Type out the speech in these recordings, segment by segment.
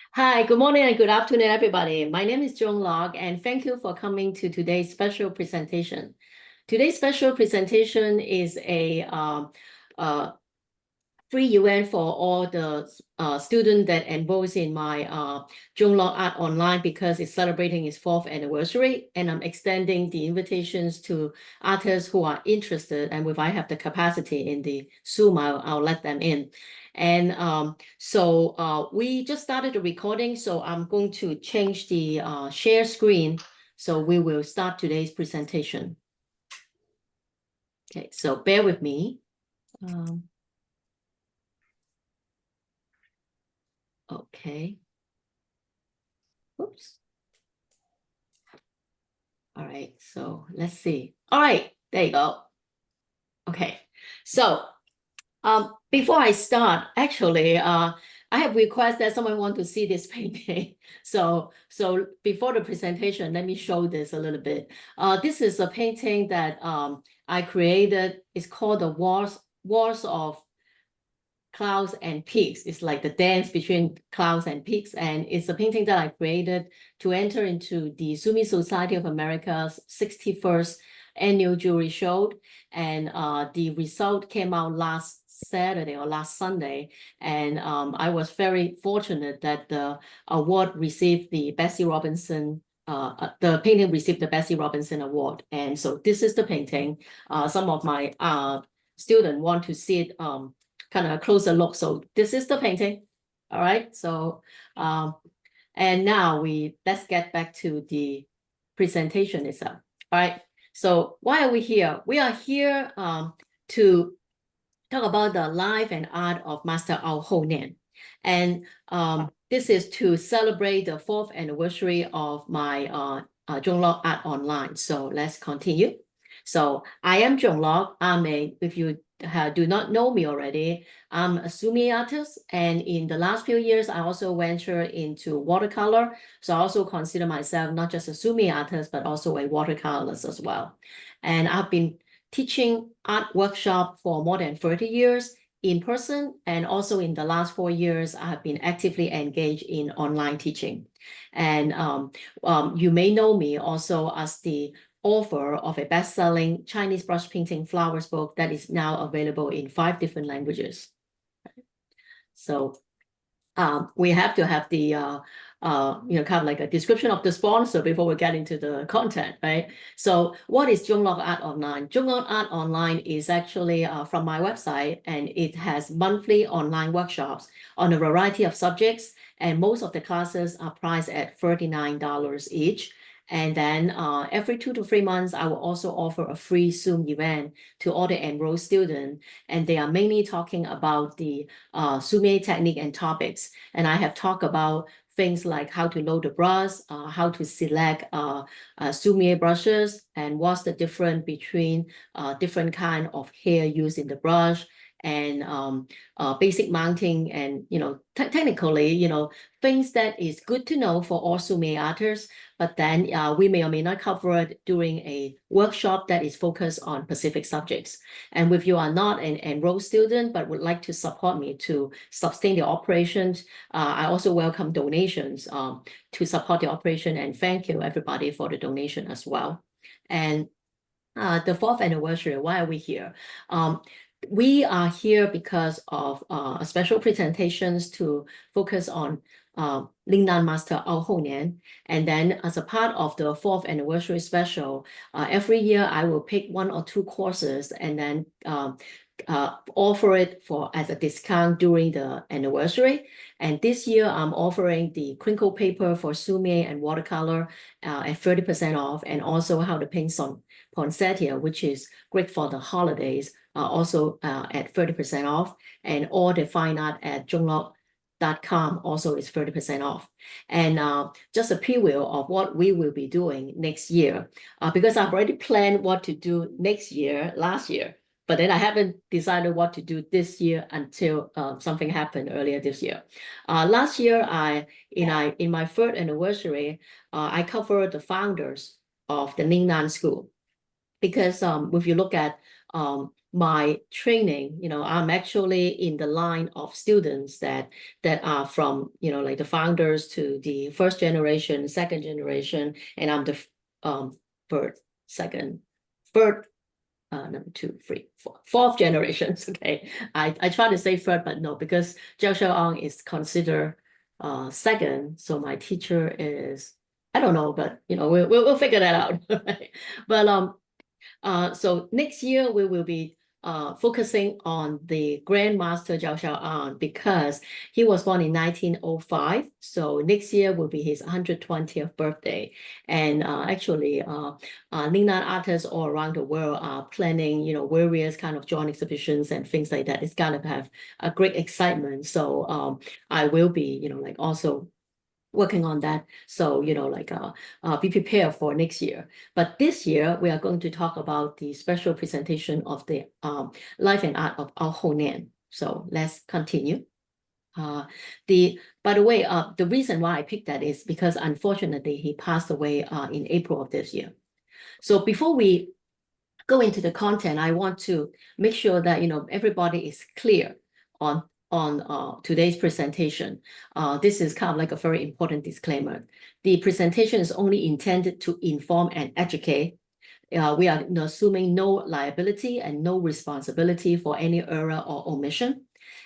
Hi, good morning and good afternoon, everybody. My name is Joan Lok, and thank you for coming to today's special presentation. Today's special presentation is a free event for all the students that enrolls in my Joan Lok Art Online because it's celebrating its 4th anniversary, and I'm extending the invitations to artists who are interested, and if I have the capacity in the Zoom, I'll let them in. And we just started the recording, so I'm going to change the share screen. So we will start today's presentation. Okay, so bear with me. Okay. Oops. All right, so let's see. All right, there you go. Okay, so before I start, actually, I have requested that someone want to see this painting. So before the presentation, let me show this a little bit. This is a painting that I created. It's called the Wars of Clouds and Peaks. It's like the dance between clouds and peaks. And it's a painting that I created to enter into the Sumi Society of America's 61st annual jewelry show. And the result came out last Saturday or last Sunday. And I was very fortunate that the award received the Bessie Robinson the painting received the Bessie Robinson Award. And so this is the painting. Some of my students want to see it kind of a closer look. So this is the painting. All right. So and now let's get back to the presentation itself. All right. So why are we here? We are here to talk about the life and art of Master Nien. And this is to celebrate the 4th anniversary of my Joan Lok Art Online. So let's continue. So I am Joan Lok. If you do not know me already, I'm a Sumi artist. And in the last few years, I also ventured into watercolor. So I also consider myself not just a Sumi artist, but also a watercolorist as well. And I've been teaching art workshop for more than 30 years in person, and also in the last 4 years, I have been actively engaged in online teaching. And you may know me also as the author of a best-selling Chinese brush painting flowers book that is now available in 5 different languages. So we have to have the kind of like a description of the sponsor before we get into the content, right? So what is Joan Lok Art Online? Joan Lok Art Online is actually from my website, and it has monthly online workshops on a variety of subjects, and most of the classes are priced at $39 each. And then every 2 to 3 months, I will also offer a free Zoom event to all the enrolled students. And they are mainly talking about the Sumi technique and topics. And I have talked about things like how to load the brush, how to select Sumi brushes, and what's the difference between different kind of hair used in the brush, and basic mounting, and technically things that is good to know for all Sumi artists. But then we may or may not cover it during a workshop that is focused on specific subjects. And if you are not an enrolled student but would like to support me to sustain the operations, I also welcome donations to support the operation. And thank you everybody for the donation as well. And the 4th anniversary, why are we here? We are here because of special presentations to focus on Lingnan Master Nien. And then as a part of the 4th anniversary special, every year I will pick 1 or 2 courses and then offer it as a discount during the anniversary. And this year I'm offering the crinkle paper for Sumi and watercolor at 30% off, and also how to paint some poinsettia, which is great for the holidays, also at 30% off. And all the fine art at joanlok.com also is 30% off. And just a preview of what we will be doing next year, because I've already planned what to do last year, but then I haven't decided what to do this year until something happened earlier this year. Last year, in my 3rd anniversary, I covered the founders of the Ningnan school. Because if you look at my training, I'm actually in the line of students that are from, like the founders to the first generation, second generation, and I'm the third, second, third, number two, three, fourth generations. Okay, I try to say third, but no, because Zhao Xiaoang is considered second, so my teacher is, I don't know, but we'll figure that out. But so next year we will be focusing on the Grandmaster Zhao Xiaoan because he was born in 1905. So next year will be his 120th birthday. And actually, Lingnan artists all around the world are planning, various kind of joint exhibitions and things like that. It's gonna have a great excitement. So I will be, like also working on that. So, be prepared for next year. But this year, we are going to talk about the special presentation of the life and art of Ao Nien. So let's continue. By the way, the reason why I picked that is because unfortunately he passed away in April of this year. So before we go into the content, I want to make sure that everybody is clear on today's presentation. This is kind of like a very important disclaimer. The presentation is only intended to inform and educate. We are assuming no liability and no responsibility for any error or omission.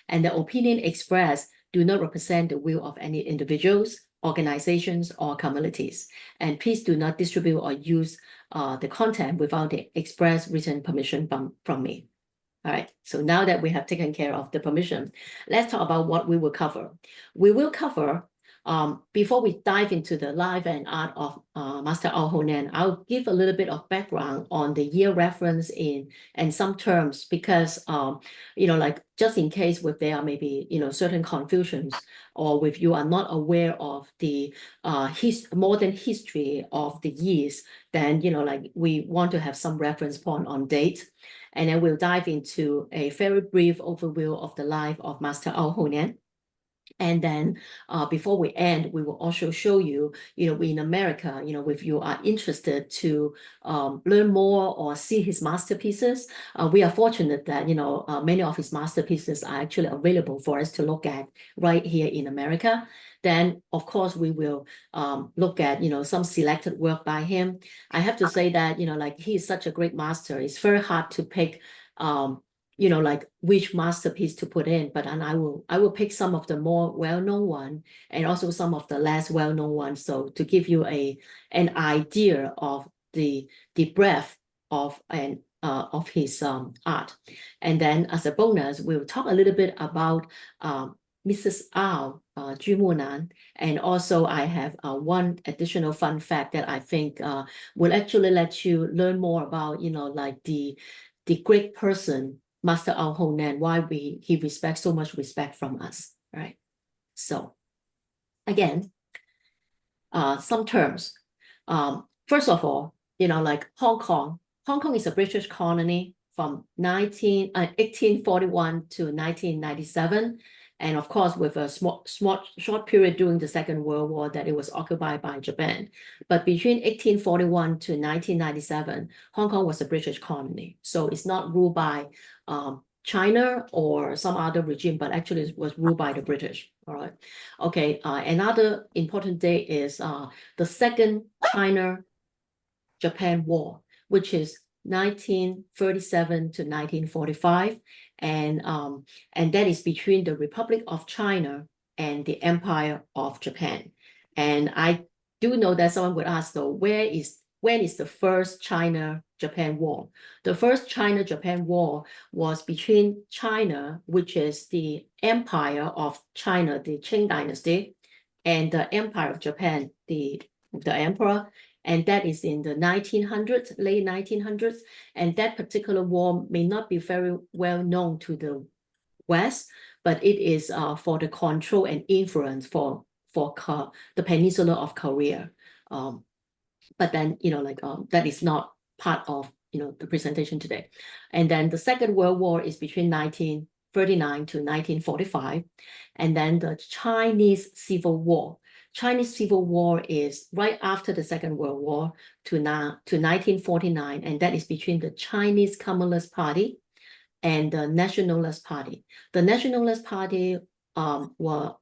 And the opinion expressed do not represent the will of any individuals, organizations, or communities. And please do not distribute or use the content without the express written permission from me. All right, so now that we have taken care of the permission, let's talk about what we will cover. We will cover, before we dive into the life and art of Master Ao Nien, I'll give a little bit of background on the year reference and some terms because, like just in case if there are maybe, certain confusions or if you are not aware of the modern history of the years, then, like we want to have some reference point on date. And then we'll dive into a very brief overview of the life of Master Ao Nien. And then before we end, we will also show you, in America, if you are interested to learn more or see his masterpieces, we are fortunate that, many of his masterpieces are actually available for us to look at right here in America. Then, of course, we will look at, some selected work by him. I have to say that, like he is such a great master. It's very hard to pick like which masterpiece to put in, but I will pick some of the more well-known one and also some of the less well-known ones. So to give you an idea of the breadth of his art. And then as a bonus, we'll talk a little bit about Mrs. Ao, Nan, and also I have one additional fun fact that I think will actually let you learn more about, like the great person, Master Ao Nien, why he respects so much respect from us, right? So again, some terms. First of all, like Hong Kong. Hong Kong is a British colony from 1841 to 1997. And of course, with a short period during the Second World War that it was occupied by Japan. But between 1841 to 1997, Hong Kong was a British colony. So it's not ruled by China or some other regime, but actually it was ruled by the British. All right. Okay. Another important date is the Second China-Japan War, which is 1937 to 1945, and that is between the Republic of China and the Empire of Japan. And I do know that someone would ask, though, when is the first China-Japan War? The first China-Japan War was between China, which is the Empire of China, the Qing Dynasty, and the Empire of Japan, the Emperor. And that is in the 1900s, late 1900s. And that particular war may not be very well known to the West, but it is for the control and influence for the peninsula of Korea. But then, that is not part of, the presentation today. And then the Second World War is between 1939 to 1945. And then the Chinese Civil War. Chinese Civil War is right after the Second World War to 1949, and that is between the Chinese Communist Party, and the Nationalist Party. The Nationalist Party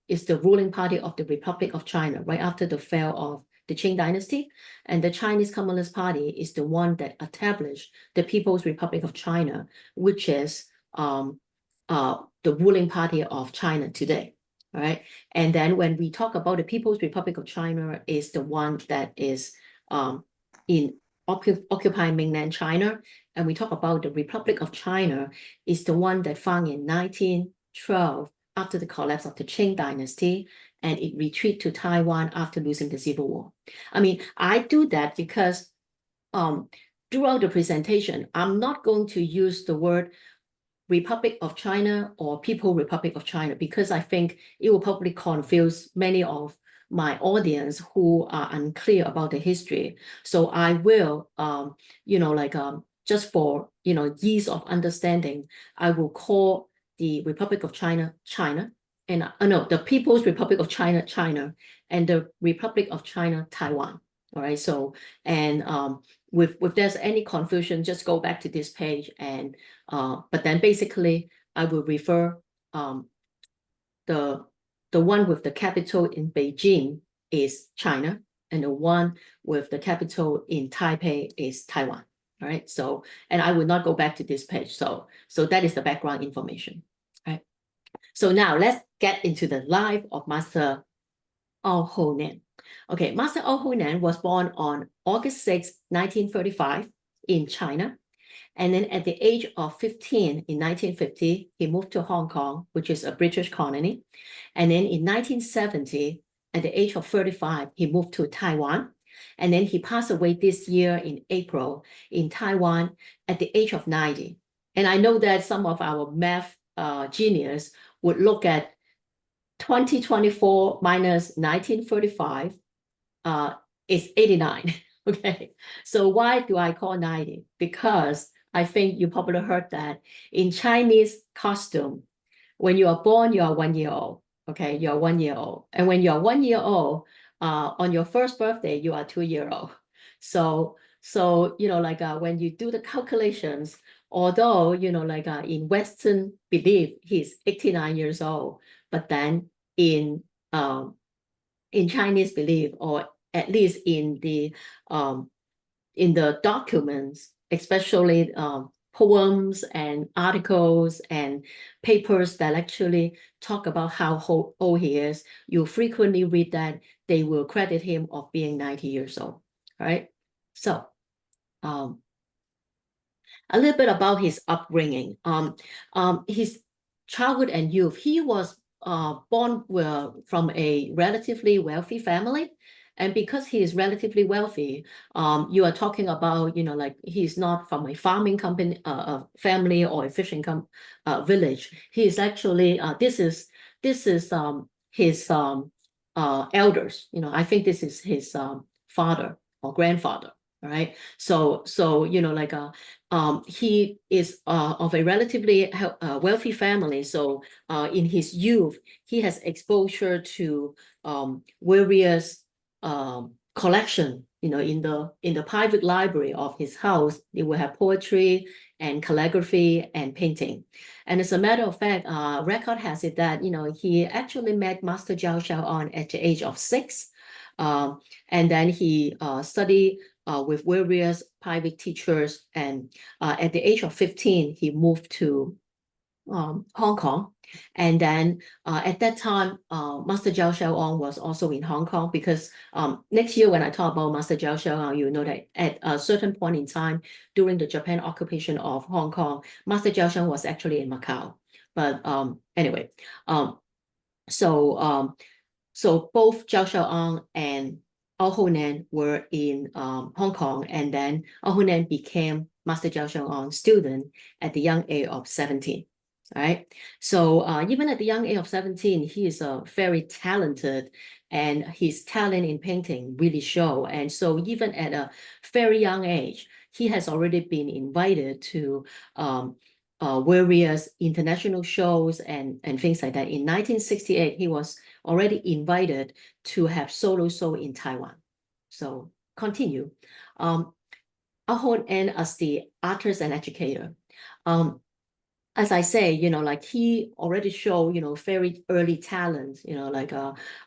is the ruling party of the Republic of China right after the fall of the Qing dynasty, and the Chinese Communist Party is the one that established the People's Republic of China, which is the ruling party of China today. All right. And then when we talk about the People's Republic of China, is the one that is in occupying mainland China. And we talk about the Republic of China is the one that founded in 1912 after the collapse of the Qing dynasty, and it retreated to Taiwan after losing the Civil War. I mean, I do that because throughout the presentation, I'm not going to use the word Republic of China or People Republic of China, because I think it will probably confuse many of my audience who are unclear about the history. So I will, just for, ease of understanding, I will call the Republic of China, China, and no, the People's Republic of China, China, and the Republic of China, Taiwan. All right. So, and if there's any confusion, just go back to this page, and but then basically I will refer the one with the capital in Beijing is China, and the one with the capital in Taipei is Taiwan. All right. So, and I will not go back to this page. So that is the background information. All right. So now let's get into the life of Master Ao Nien. Okay, Master Ao Nien was born on August 6, 1935 in China. And then at the age of 15 in 1950, he moved to Hong Kong, which is a British colony. And then in 1970, at the age of 35, he moved to Taiwan. And then he passed away this year in April in Taiwan at the age of 90. And I know that some of our math genius would look at 2024 minus 1935 is 89. Okay, so why do I call 90? Because I think you probably heard that in Chinese costume, when you are born, you are 1 year old. Okay, you are 1 year old. And when you are 1 year old, on your first birthday, you are 2 year old. So when you do the calculations, although, in Western belief, he's 89 years old, but then in Chinese belief, or at least in the documents, especially poems and articles and papers that actually talk about how old he is, you frequently read that they will credit him of being 90 years old. Right? So a little bit about his upbringing. His childhood and youth, he was born from a relatively wealthy family. And because he is relatively wealthy, you are talking about, he's not from a farming company, family, or a fishing village. He is actually, this is his elders. I think this is his father or grandfather. All right. So he is of a relatively wealthy family. So in his youth, he has exposure to various collection. In the private library of his house, they will have poetry and calligraphy and painting. And as a matter of fact, record has it that he actually met Master Zhao Xiaoan at the age of 6, and then he studied with various private teachers, and at the age of 15, he moved to Hong Kong. And then at that time, Master Zhao Xiaoan was also in Hong Kong, because next year when I talk about Master Zhao Xiaoan, you know that at a certain point in time during the Japan occupation of Hong Kong, Master Zhao Xiaoan was actually in Macau. But anyway, so both Zhao Xiaoan and Ao Nien were in Hong Kong, and then Ao Nien became Master Zhao Xiaoan's student at the young age of 17. All right. So even at the young age of 17, he is very talented, and his talent in painting really show. And so even at a very young age, he has already been invited to various international shows and things like that. In 1968, he was already invited to have solo show in Taiwan. So continue. Ao Nien as the artist and educator. as I say, like he already showed, very early talent, like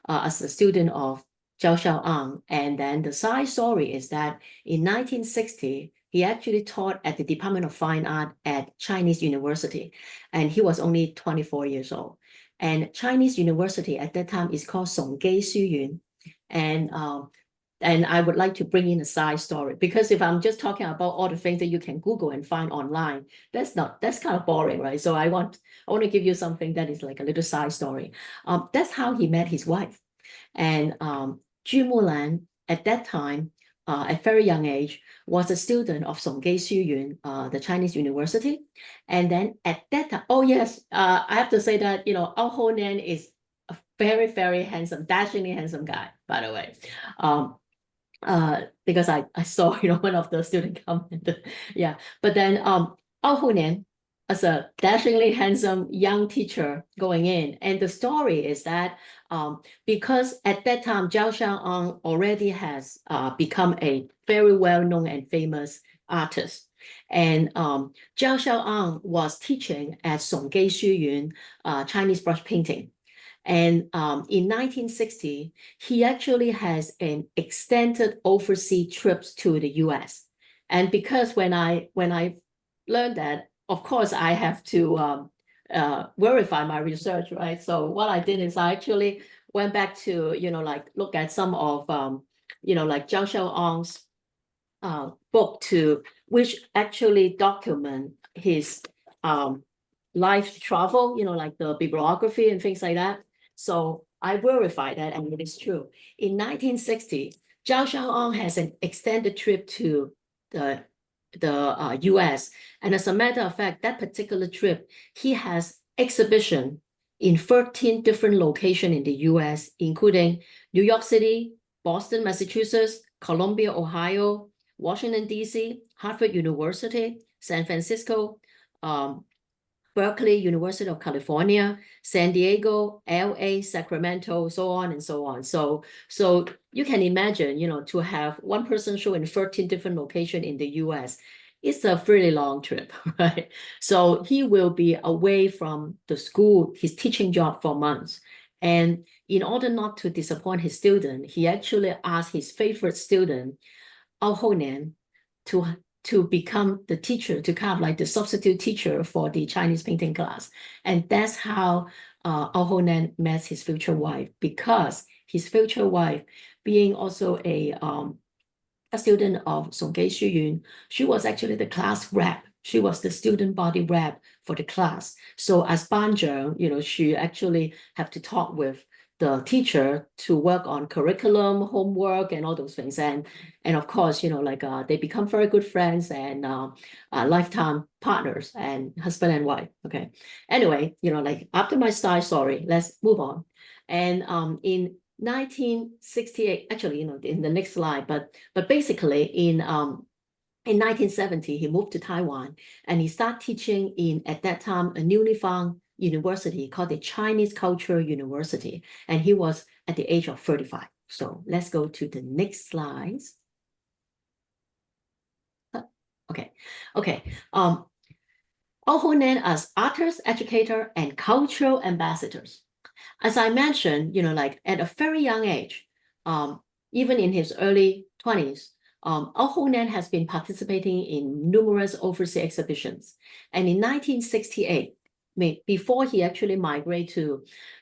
as a student of Zhao Xiaoang. And then the side story is that in 1960, he actually taught at the Department of Fine Art at Chinese University, and he was only 24 years old. And Chinese University at that time is called Songgei Xuyun. And I would like to bring in a side story, because if I'm just talking about all the things that you can Google and find online, that's kind of boring, right? So I want to give you something that is like a little side story. That's how he met his wife. And Ju Mulan at that time, at very young age, was a student of Songgei Xuyun, the Chinese university. And then at that time, oh yes, I have to say that, Ao Nien is a very, very handsome, dashingly handsome guy, by the way. Because I saw, one of the student commented, yeah. But then Ao Nien, as a dashingly handsome young teacher going in, and the story is that because at that time Zhao Xiaoang already has become a very well-known and famous artist. And Zhao Xiaoang was teaching at Songgei Xuyun Chinese brush painting. And in 1960, he actually has an extended overseas trips to the US. And because when I learned that, of course, I have to verify my research, right? So what I did is I actually went back to, like look at some of, like Zhao Xiaoang's book to which actually document his life travel, like the bibliography and things like that. So I verified that, and it is true. In 1960, Zhao Xiaoang has an extended trip to the US. And as a matter of fact, that particular trip, he has exhibition in 13 different locations in the US, including New York City, Boston, Massachusetts, Columbia, Ohio, Washington, D.C., Harvard University, San Francisco, Berkeley, University of California, San Diego, LA, Sacramento, so on and so on. So you can imagine, to have one person show in 13 different locations in the US, it's a really long trip, right? So he will be away from the school, his teaching job for months. And in order not to disappoint his student, he actually asked his favorite student, Ao Nien, to become the teacher, to kind of like the substitute teacher for the Chinese painting class. And that's how Ao Nien met his future wife, because his future wife, being also a student of Songgei Xuyun, she was actually the class rep. She was the student body rep for the class. So as Banzheng, she actually have to talk with the teacher to work on curriculum, homework, and all those things. And of course, like they become very good friends and lifetime partners and husband and wife. Okay. Anyway, like after my side story, let's move on. And in 1968, actually, in the next slide, but basically in 1970, he moved to Taiwan and he started teaching at that time, a newly found university called the Chinese Cultural University. And he was at the age of 35. So let's go to the next slides. Okay. Ao Nien as artist, educator, and cultural ambassadors. As I mentioned, like at a very young age, even in his early 20s, Ao Nien has been participating in numerous overseas exhibitions. And in 1968, before he actually migrated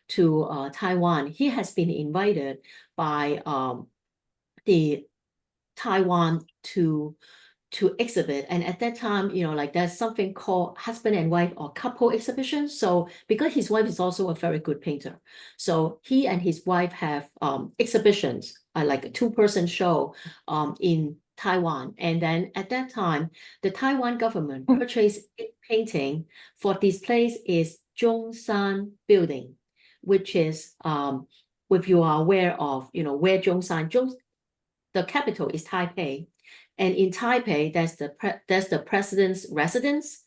to Taiwan, he has been invited by the Taiwan to exhibit. And at that time, like there's something called husband and wife or couple exhibition. So because his wife is also a very good painter, so he and his wife have exhibitions, like a two-person show in Taiwan. And then at that time, the Taiwan government purchased a painting for displays is Zhongshan Building, which is, if you are aware of, where the capital is Taipei. And in Taipei, that's the president's residence.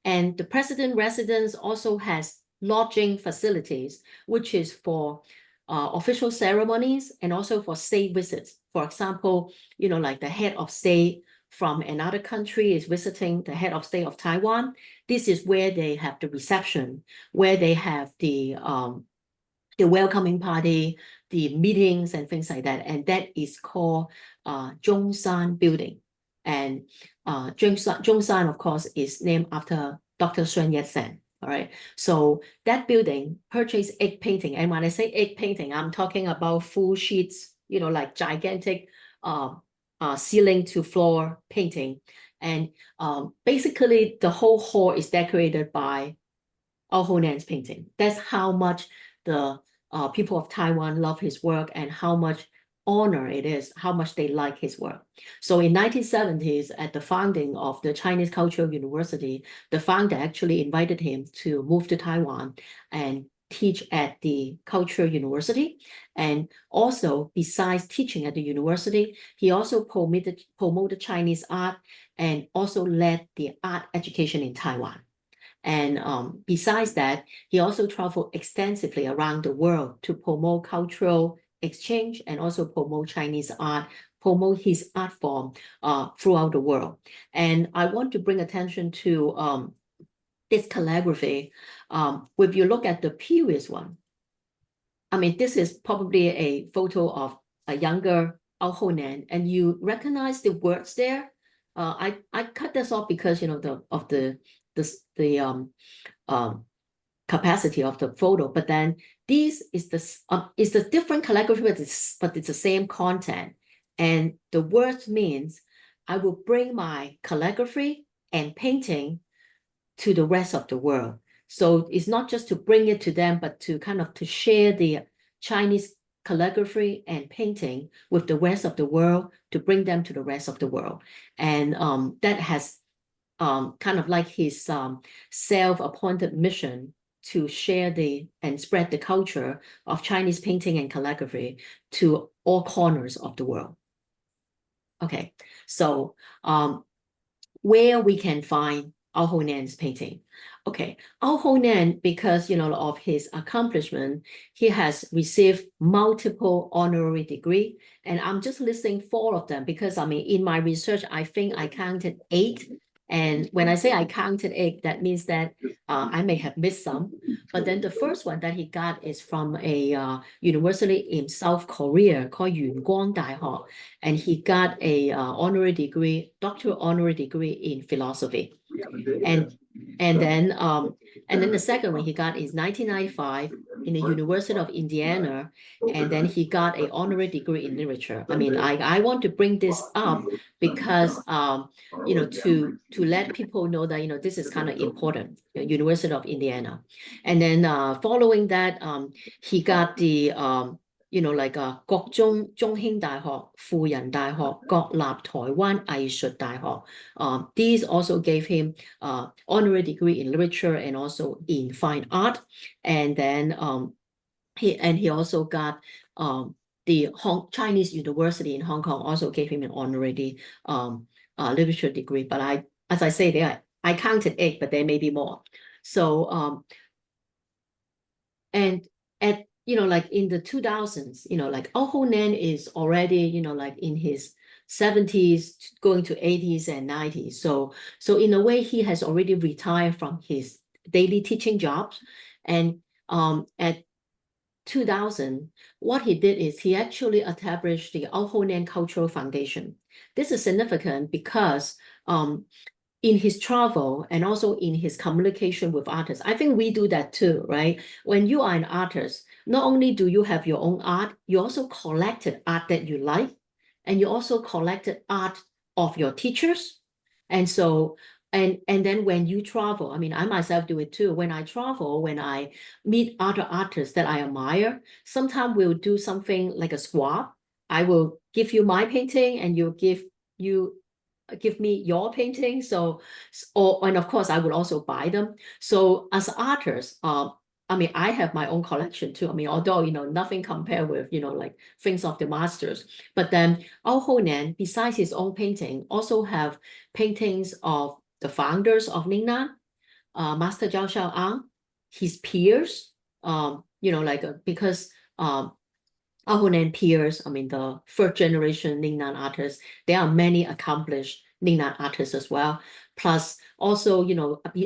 And the president residence also has lodging facilities, which is for official ceremonies and also for state visits. For example, like the head of state from another country is visiting the head of state of Taiwan, this is where they have the reception, where they have the welcoming party, the meetings and things like that. And that is called Zhongshan Building. And Zhongshan, of course, is named after Dr. Sun Yat-sen. All right. So that building purchased egg painting. And when I say egg painting, I'm talking about full sheets, like gigantic ceiling to floor painting. And basically the whole hall is decorated by Nien painting. That's how much the people of Taiwan love his work and how much honor it is, how much they like his work. So in 1970s, at the founding of the Chinese Cultural University, the founder actually invited him to move to Taiwan and teach at the Cultural University. And also, besides teaching at the university, he also promoted Chinese art and also led the art education in Taiwan. And besides that, he also traveled extensively around the world to promote cultural exchange and also promote Chinese art, promote his art form throughout the world. And I want to bring attention to this calligraphy. If you look at the previous one, I mean, this is probably a photo of a younger Ao Honan, and you recognize the words there. I cut this off because the capacity of the photo, but then this is the different calligraphy, but it's the same content. And the words means I will bring my calligraphy and painting to the rest of the world. So it's not just to bring it to them, but to kind of to share the Chinese calligraphy and painting with the rest of the world, to bring them to the rest of the world. And that has kind of like his self-appointed mission to share and spread the culture of Chinese painting and calligraphy to all corners of the world. Okay, so where we can find Ao Honan's painting. Okay, Ao Honan, because of his accomplishment, he has received multiple honorary degree, and I'm just listing 4 of them because in my research, I think I counted 8. And when I say I counted 8, that means that I may have missed some. But then the first one that he got is from a university in South Korea called Yunguang Daihao, and he got a doctoral honorary degree in philosophy. And then the second one he got is 1995 in the University of Indiana, and then he got an honorary degree in literature. I want to bring this up because to let people know that this is kind of important. University of Indiana, and then following that he got the like 國中中興大學、輔仁大學、國立台灣藝術大學。These also gave him honorary degree in literature and also in fine art. And then he also got the Chinese University in Hong Kong also gave him an honorary literature degree. But as I say, I counted 8, but there may be more. So and at like in the 2000s, like Ao Honan is already, like in his 70s going to 80s and 90s. So in a way, he has already retired from his daily teaching jobs. And at 2000, what he did is he actually established the Ao Honan Cultural Foundation. This is significant because in his travel and also in his communication with artists. I think we do that too, right? When you are an artist, not only do you have your own art, you also collected art that you like, and you also collected art of your teachers. And so, and then when you travel, I myself do it too. When I travel, when I meet other artists that I admire, sometimes we'll do something like a swap. I will give you my painting and you'll give me your painting. And of course I would also buy them. So as artists, I have my own collection too. Although nothing compared with like things of the masters. But then Ao Honan, besides his own painting, also have paintings of the founders of Lingnan, Master Zhao Xiaoang, his peers. Because Ao Honan peers, the 3rd generation Lingnan artists, there are many accomplished Lingnan artists as well. Plus, also,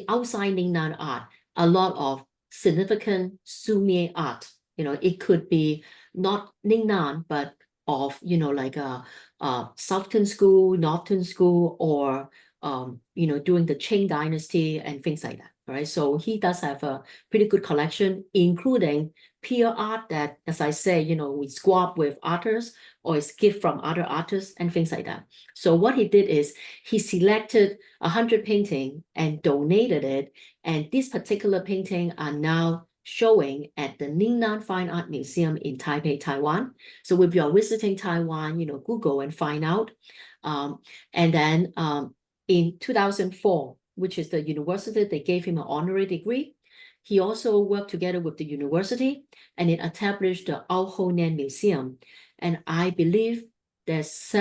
outside Lingnan art, a lot of significant Sumie art. It could be not Lingnan, but of, like Southern School, Northern School, or, during the Qing Dynasty and things like that. Right. So he does have a pretty good collection, including peer art that, as I say, we swap with artists or is gift from other artists and things like that. So what he did is he selected 100 painting and donated it. And this particular painting are now showing at the Ningnan Fine Art Museum in Taipei, Taiwan. So if you're visiting Taiwan, Google and find out. And then in 2004, which is the university, they gave him an honorary degree. He also worked together with the university and it established the Nien Museum. And I believe there's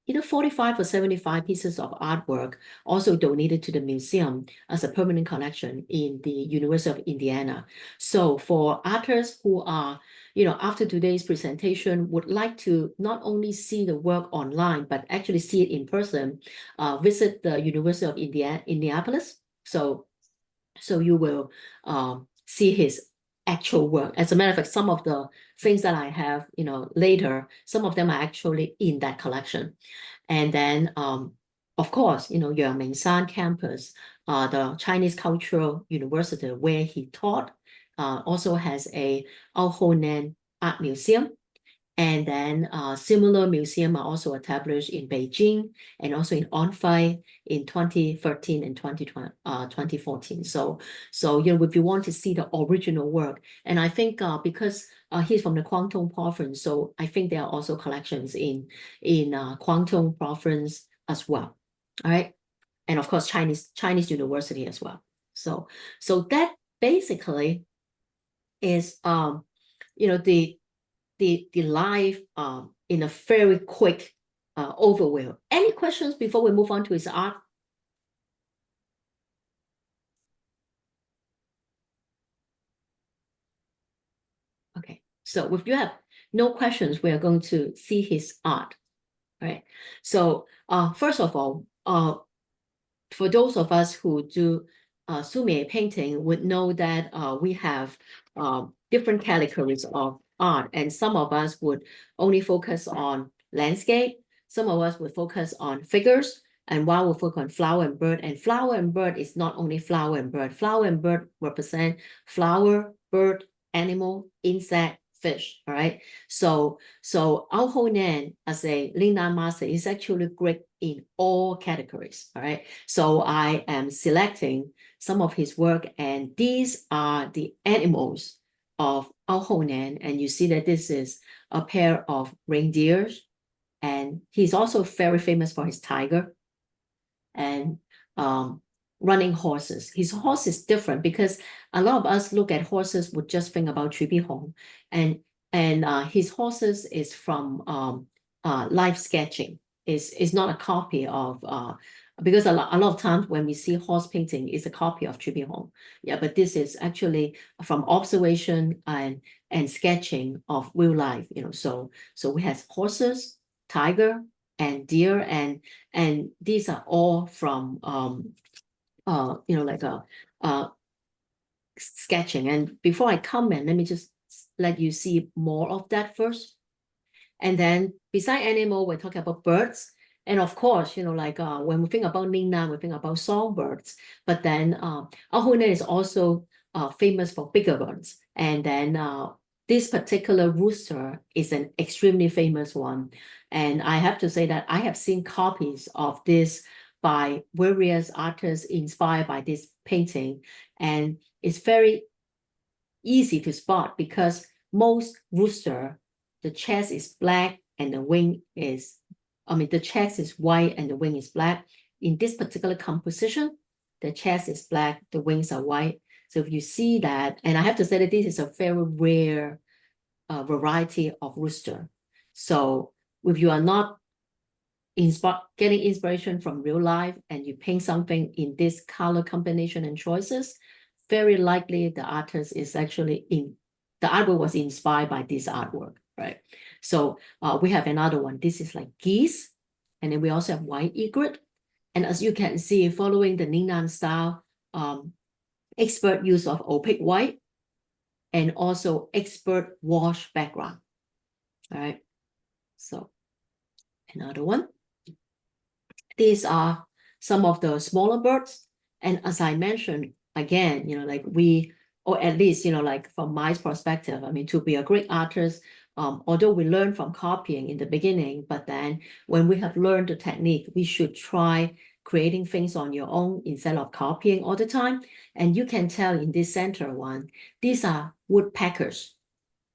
either 45 or 75 pieces of artwork also donated to the museum as a permanent collection in the University of Indiana. So for artists who are, after today's presentation would like to not only see the work online, but actually see it in person, visit the University of Indianapolis. So you will see his actual work. As a matter of fact, some of the things that I have, later, some of them are actually in that collection. And then, of course, Yangmingshan campus, the Chinese Cultural University where he taught, also has a Nien Art Museum. And then similar museum are also established in Beijing and also in Anhui in 2013 and 2014. So if you want to see the original work, and I think because he's from the Guangdong province, so I think there are also collections in Guangdong province as well. All right, and of course Chinese university as well. So that basically is the life in a very quick overview. Any questions before we move on to his art? Okay, so if you have no questions, we are going to see his art. All right. So first of all, for those of us who do Sumie painting would know that we have different categories of art, and some of us would only focus on landscape, some of us would focus on figures, and while we focus on flower and bird, and flower and bird is not only flower and bird. Flower and bird represent flower, bird, animal, insect, fish. All right. So Ao Nien as a Lingnan master is actually great in all categories. All right. So I am selecting some of his work, and these are the animals of Ao Nien. And you see that this is a pair of reindeers, and he's also very famous for his tiger and running horses. His horse is different because a lot of us look at horses would just think about Trippy Hong, and his horses is from live sketching. Is not a copy of because a lot of times when we see horse painting, it's a copy of Trippy Hong. Yeah, but this is actually from observation and sketching of real life. So we have horses, tiger, and deer, and these are all from like a sketching. And before I comment, let me just let you see more of that first. And then beside animal, we're talking about birds. And of course, like when we think about Lingnan, we think about songbirds. But then Ao Nien is also famous for bigger birds. And then this particular rooster is an extremely famous one. And I have to say that I have seen copies of this by various artists inspired by this painting. And it's very easy to spot because most rooster, the chest is black and the wing is, the chest is white and the wing is black. In this particular composition, the chest is black, the wings are white. So if you see that, and I have to say that this is a very rare variety of rooster. So if you are not getting inspiration from real life and you paint something in this color combination and choices, very likely the artist is actually the artwork was inspired by this artwork, right? So we have another one. This is like geese, and then we also have white egret. And as you can see, following the Ningnan style, expert use of opaque white and also expert wash background. All right. So another one. These are some of the smaller birds. And as I mentioned, again, like or at least, like from my perspective, I mean, to be a great artist, although we learn from copying in the beginning, but then when we have learned the technique, we should try creating things on your own instead of copying all the time. And you can tell in this center one, these are woodpeckers.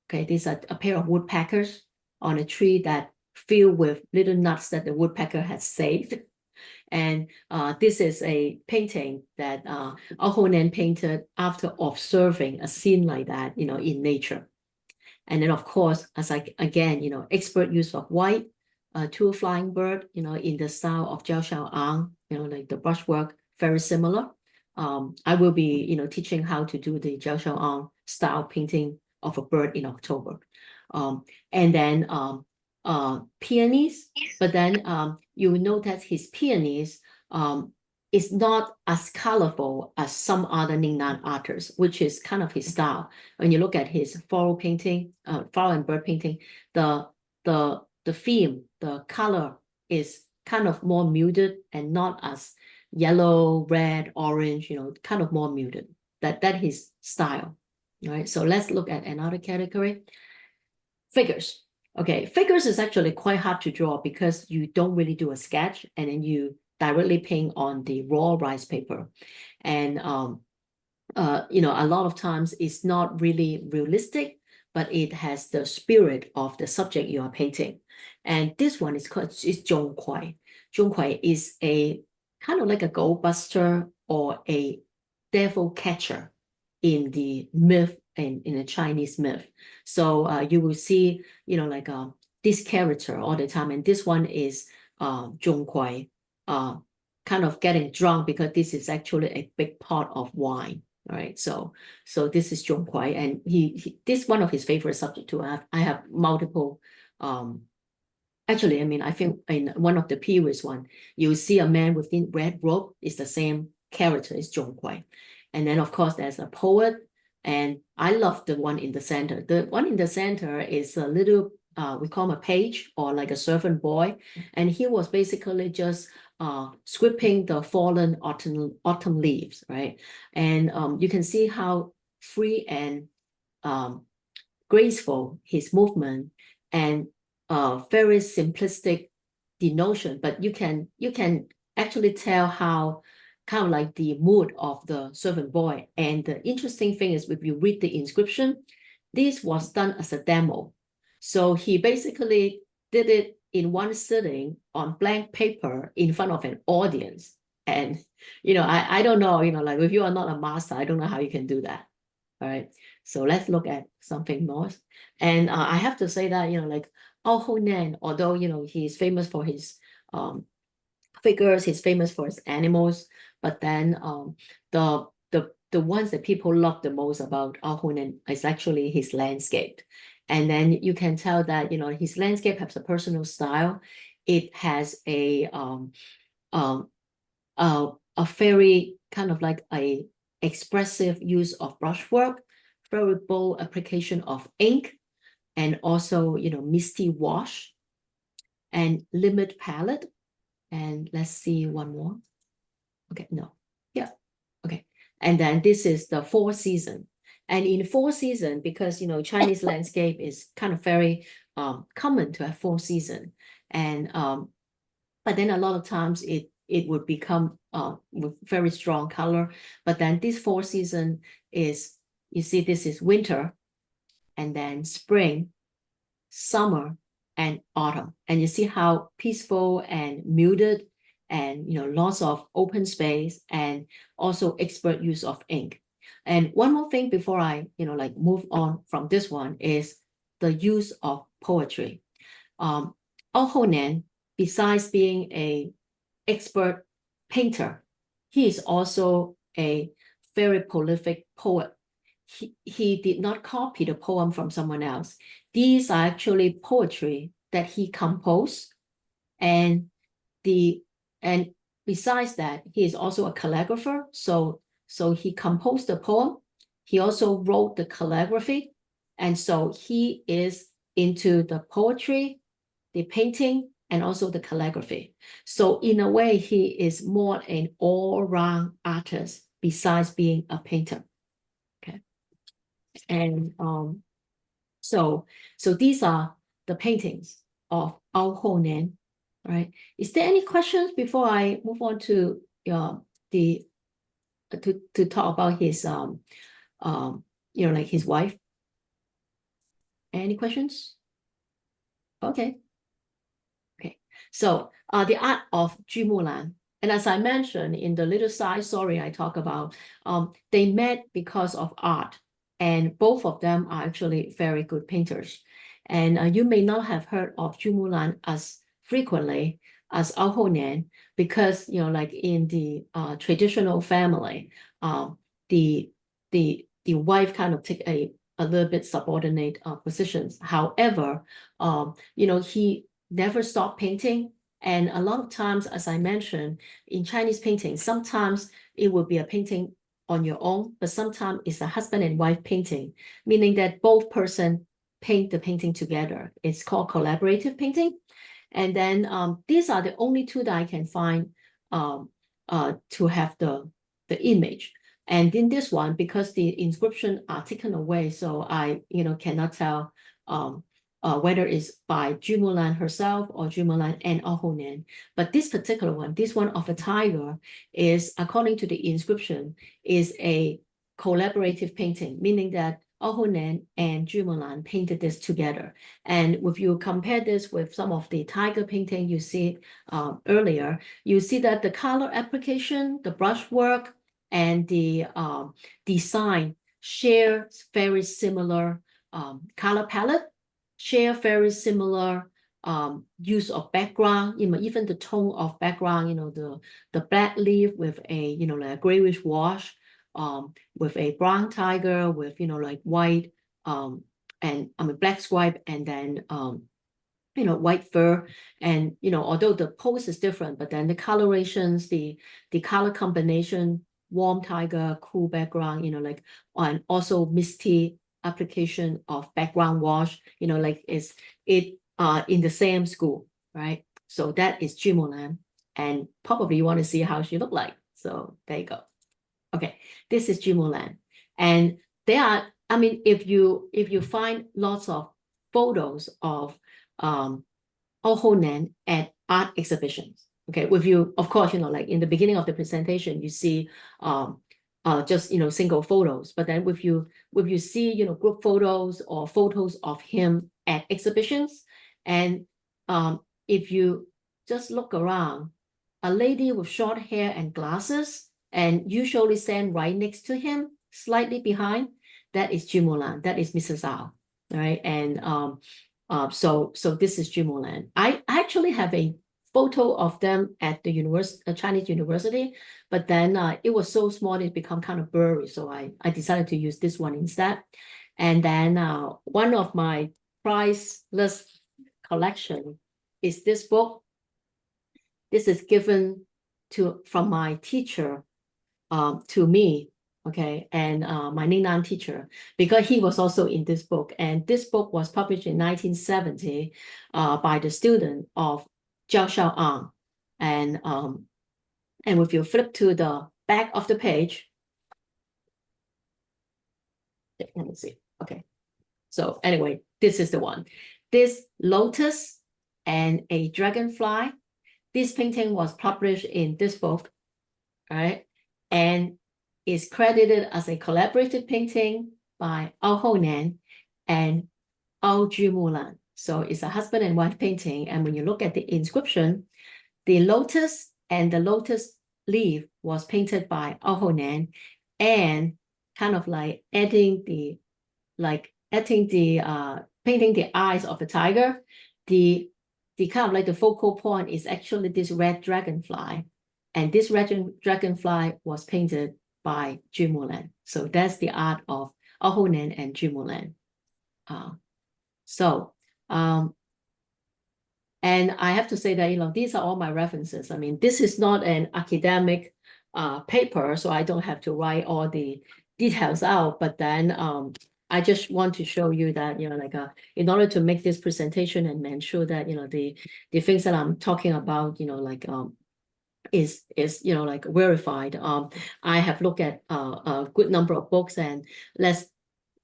Okay, these are a pair of woodpeckers on a tree that filled with little nuts that the woodpecker has saved. And this is a painting that Nien painted after observing a scene like that, in nature. And then, of course, again, expert use of white, to a flying bird, in the style of Jiao Xiaoang, like the brushwork, very similar. I will be, teaching how to do the Jiao Xiaoang style painting of a bird in October. And then peonies, but then you will note that his peonies is not as colorful as some other Ningnan artists, which is kind of his style. When you look at his floral painting, flower and bird painting, the theme, the color is kind of more muted and not as yellow, red, orange, kind of more muted. That his style. All right, so let's look at another category. Figures. Okay, figures is actually quite hard to draw because you don't really do a sketch and then you directly paint on the raw rice paper. And a lot of times it's not really realistic, but it has the spirit of the subject you are painting. And this one is called Zhong Kuai. Zhong Kuai is a kind of like a gold buster or a devil catcher in the myth and in a Chinese myth. So you will see, like this character all the time. And this one is Zhong Kuai, kind of getting drunk because this is actually a big pot of wine. All right, so this is Zhong Kuai, and this is one of his favorite subjects too. I have multiple. Actually, I mean, I think in one of the previous one, you see a man within red robe is the same character as Zhong Kuai, and then of course there's a poet, and I love the one in the center. The one in the center is a little. We call him a page or like a servant boy, and he was basically just sweeping the fallen autumn leaves, right? And you can see how free and graceful his movement and very simplistic denotion, but you can actually tell how kind of like the mood of the servant boy. And the interesting thing is, if you read the inscription, this was done as a demo. So he basically did it in one sitting on blank paper in front of an audience. And, I don't know, like if you are not a master, I don't know how you can do that. All right. So let's look at something more. And I have to say that, like Nien, although, he's famous for his figures, he's famous for his animals, but then the ones that people love the most about Nien is actually his landscape. And then you can tell that, his landscape has a personal style. It has a very kind of like a expressive use of brushwork, very bold application of ink, and also, misty wash and limit palette. And let's see one more. Okay, no, yeah, okay. And then this is the 4 season. And in 4 season, because, Chinese landscape is kind of very common to have 4 season. And, but then a lot of times it would become with very strong color. But then this 4 season is, you see, this is winter, and then spring, summer, and autumn. And you see how peaceful and muted and, lots of open space and also expert use of ink. And one more thing before I, like move on from this one is the use of poetry. Nien, besides being an expert painter, he is also a very prolific poet. He did not copy the poem from someone else. These are actually poetry that he composed, and besides that, he is also a calligrapher. So he composed the poem. He also wrote the calligraphy. And so he is into the poetry, the painting, and also the calligraphy. So in a way, he is more an all-round artist besides being a painter. Okay. And so these are the paintings of Ao Ho Nien. Right? Is there any questions before I move on to to talk about his like his wife? Any questions? Okay. So the art of Zhu Mulan. And as I mentioned in the little side story I talk about, they met because of art. And both of them are actually very good painters. And you may not have heard of Zhu Mulan as frequently as Ao Ho Nien, because like in the traditional family, the wife kind of take a little bit subordinate positions. However, he never stopped painting. And a lot of times, as I mentioned, in Chinese painting, sometimes it will be a painting on your own, but sometimes it's a husband and wife painting, meaning that both person paint the painting together. It's called collaborative painting. And then these are the only two that I can find to have the image. And in this one, because the inscription are taken away, so I cannot tell whether it's by Zhu Mulan herself or Zhu Mulan and Ao Ho Nien. But this particular one, this one of a tiger, is, according to the inscription, is a collaborative painting, meaning that Ao Ho Nien and Zhu Mulan painted this together. And if you compare this with some of the tiger painting you see earlier, you see that the color application, the brushwork, and the design share very similar color palette, share very similar use of background, even the tone of background, the black leaf with a, like a grayish wash, with a brown tiger with, like white, and black stripe, and then, white fur. And, although the pose is different, but then the colorations, the color combination, warm tiger, cool background, and also misty application of background wash, like is it in the same school, right? So that is Zhu Mulan, and probably you want to see how she looked like. So there you go. Okay, this is Zhu Mulan, and there are, if you find lots of photos of Ao Ho Nien at art exhibitions. Okay, with you, of course, like in the beginning of the presentation, you see just single photos, but then if you see group photos or photos of him at exhibitions, and if you just look around, a lady with short hair and glasses, and usually stand right next to him, slightly behind, that is Zhu Mulan, that is Mrs. Zhao, right? And so this is Zhu Mulan. I actually have a photo of them at the Chinese university, but then it was so small it become kind of blurry, so I decided to use this one instead. And then one of my priceless collection is this book. This is given from my teacher to me, okay, and my Lingnan teacher, because he was also in this book. And this book was published in 1970 by the student of Zhao Xiaoang. And if you flip to the back of the page, let me see. Okay, so anyway, this is the one. This lotus and a dragonfly. This painting was published in this book, right? And is credited as a collaborative painting by Ao Ho Nien and Ao Zhu Mulan. So it's a husband and wife painting. And when you look at the inscription, the lotus and the lotus leaf was painted by Ao Ho Nien, and kind of like painting the eyes of the tiger. The kind of like the focal point is actually this red dragonfly. And this red dragonfly was painted by Zhu Mulan. So that's the art of Ao Ho Nien and Zhu Mulan. And I have to say that, these are all my references. I mean, this is not an academic paper, so I don't have to write all the details out. But then I just want to show you that, in order to make this presentation and ensure that, the things that I'm talking about, is verified. I have looked at a good number of books, and let's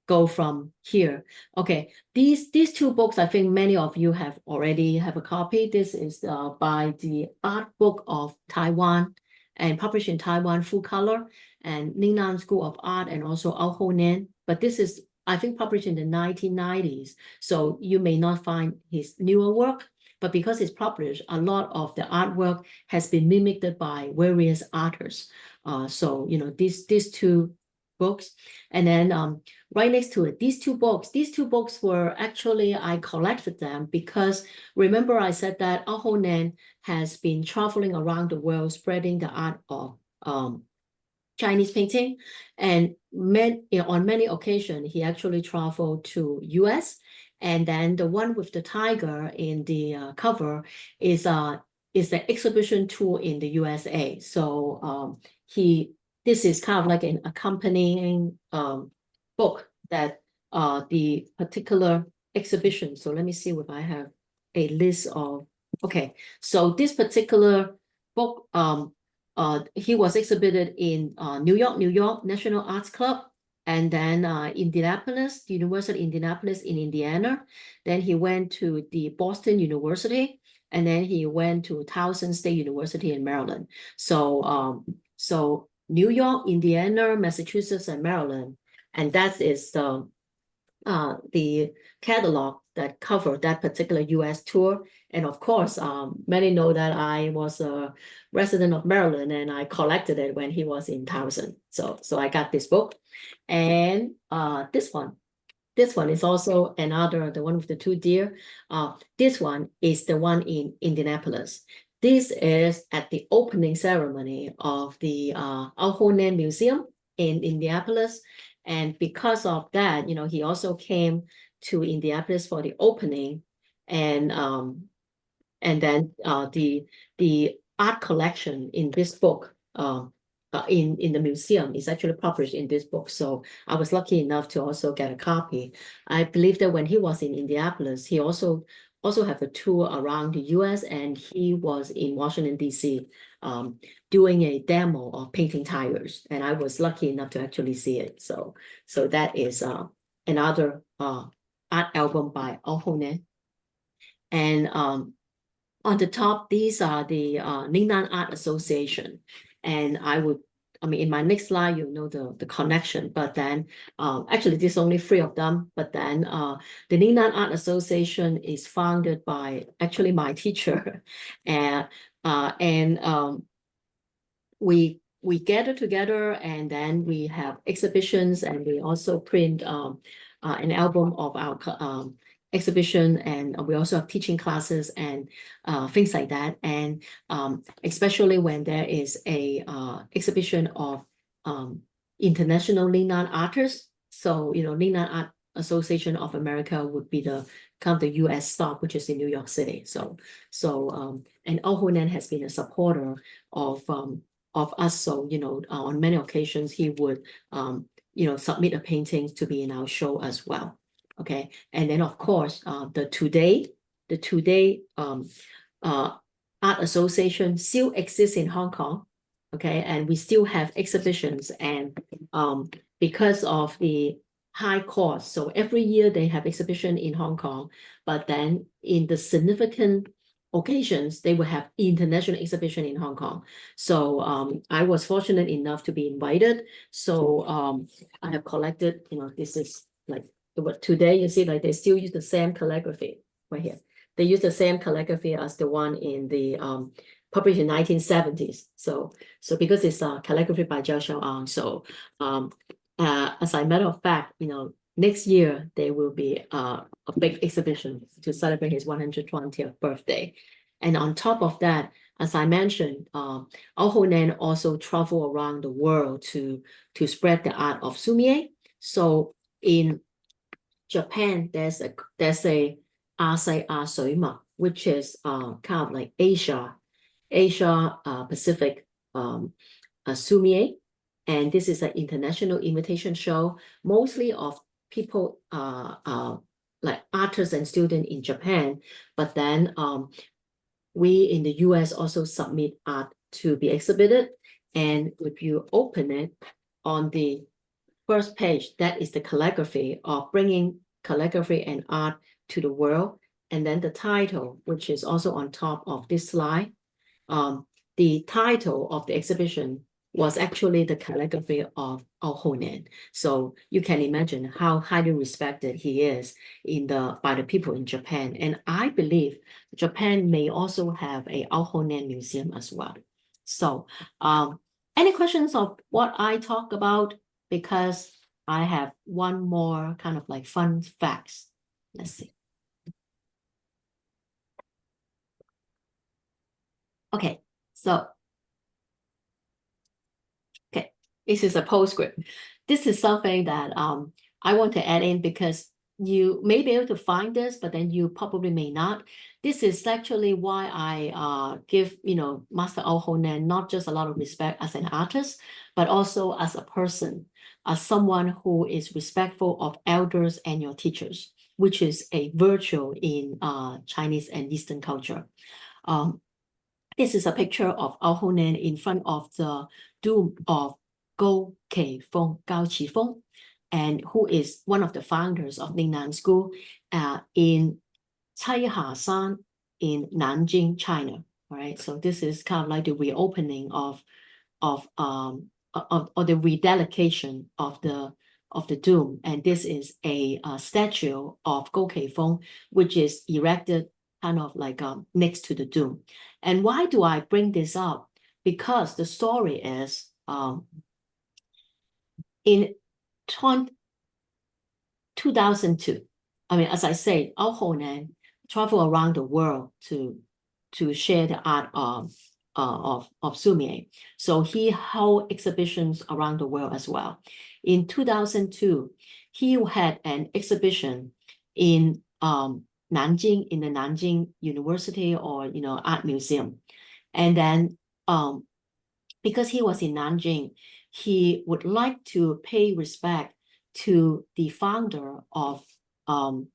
go from here. Okay, these two books, I think many of you have already have a copy. This is by the Art Book of Taiwan and published in Taiwan, full color, and Lingnan School of Art, and also Nien. But this is, I think, published in the 1990s. So you may not find his newer work, but because it's published, a lot of the artwork has been mimicked by various artists. So, these two books. And then right next to it, these two books were actually, I collected them because remember I said that Nien has been traveling around the world spreading the art of Chinese painting. And on many occasions, he actually traveled to US. And then the one with the tiger in the cover is the exhibition tour in the USA. So this is kind of like an accompanying book that the particular exhibition. So let me see if I have a list of, okay. So this particular book, he was exhibited in New York National Arts Club, and then Indianapolis, University of Indianapolis in Indiana. Then he went to the Boston University, and then he went to Towson State University in Maryland. So New York, Indiana, Massachusetts, and Maryland, and that is the catalog that covered that particular US tour. And of course, many know that I was a resident of Maryland and I collected it when he was in Towson. So I got this book. And this one is also another, the one with the two deer. This one is the one in Indianapolis. This is at the opening ceremony of the Nien Museum in Indianapolis. And because of that, he also came to Indianapolis for the opening. And then the art collection in this book in the museum is actually published in this book. So I was lucky enough to also get a copy. I believe that when he was in Indianapolis, he also have a tour around the US, and he was in Washington, D.C. Doing a demo of painting tigers. And I was lucky enough to actually see it. So that is another art album by Nien. And on the top, these are the Lingnan Art Association. And in my next slide, you'll know the connection, but then actually there's only 3 of them, but then the Lingnan Art Association is founded by actually my teacher. And we gather together, and then we have exhibitions, and we also print an album of our exhibition, and we also have teaching classes and things like that. And especially when there is a exhibition of international Lingnan artists. So, Lingnan Art Association of America would be the kind of the US stop, which is in New York City. And Nien has been a supporter of us. So, on many occasions, he would, submit a painting to be in our show as well. Okay, and then of course, the Today Art Association still exists in Hong Kong. Okay, and we still have exhibitions, and because of the high cost, so every year they have exhibition in Hong Kong, but then in the significant occasions, they will have international exhibition in Hong Kong. So I was fortunate enough to be invited. So I have collected, this is like, but today you see like they still use the same calligraphy right here. They use the same calligraphy as the one in the published in 1970s. So because it's calligraphy by Zhao Xiaoang, so as a matter of fact, next year there will be a big exhibition to celebrate his 120th birthday. And on top of that, as I mentioned, Nien also travel around the world to spread the art of sumie. So in Japan, there's a Asai Asui Ma. which is kind of like Asia Pacific Sumier. And this is an international invitation show, mostly of people like artists and students in Japan. But then we in the US also submit art to be exhibited. And if you open it on the first page, that is the calligraphy of bringing calligraphy and art to the world. And then the title, which is also on top of this slide, the title of the exhibition was actually the calligraphy of Nien. So you can imagine how highly respected he is by the people in Japan. And I believe Japan may also have a Nien museum as well. So any questions of what I talk about? Because I have one more kind of like fun facts. Let's see. Okay, so this is a postscript. This is something that I want to add in because you may be able to find this, but then you probably may not. This is actually why I give Master Ao Honan not just a lot of respect as an artist, but also as a person, as someone who is respectful of elders and your teachers, which is a virtue in Chinese and Eastern culture. This is a picture of Ao Honan in front of the tomb of Gao Qi Feng, Gao Qi Feng, and who is one of the founders of Lingnan School in Caihashan in Nanjing, China. All right, so this is kind of like the reopening or the rededication of the tomb, and this is a statue of Gao Qi Feng, which is erected kind of like next to the tomb. And why do I bring this up? Because the story is in 2002, I mean, as I say, Ao Honan traveled around the world to share the art of Sumier. So he held exhibitions around the world as well. In 2002, he had an exhibition in Nanjing, in the Nanjing University or art museum. And then because he was in Nanjing, he would like to pay respect to the founder of Lingnan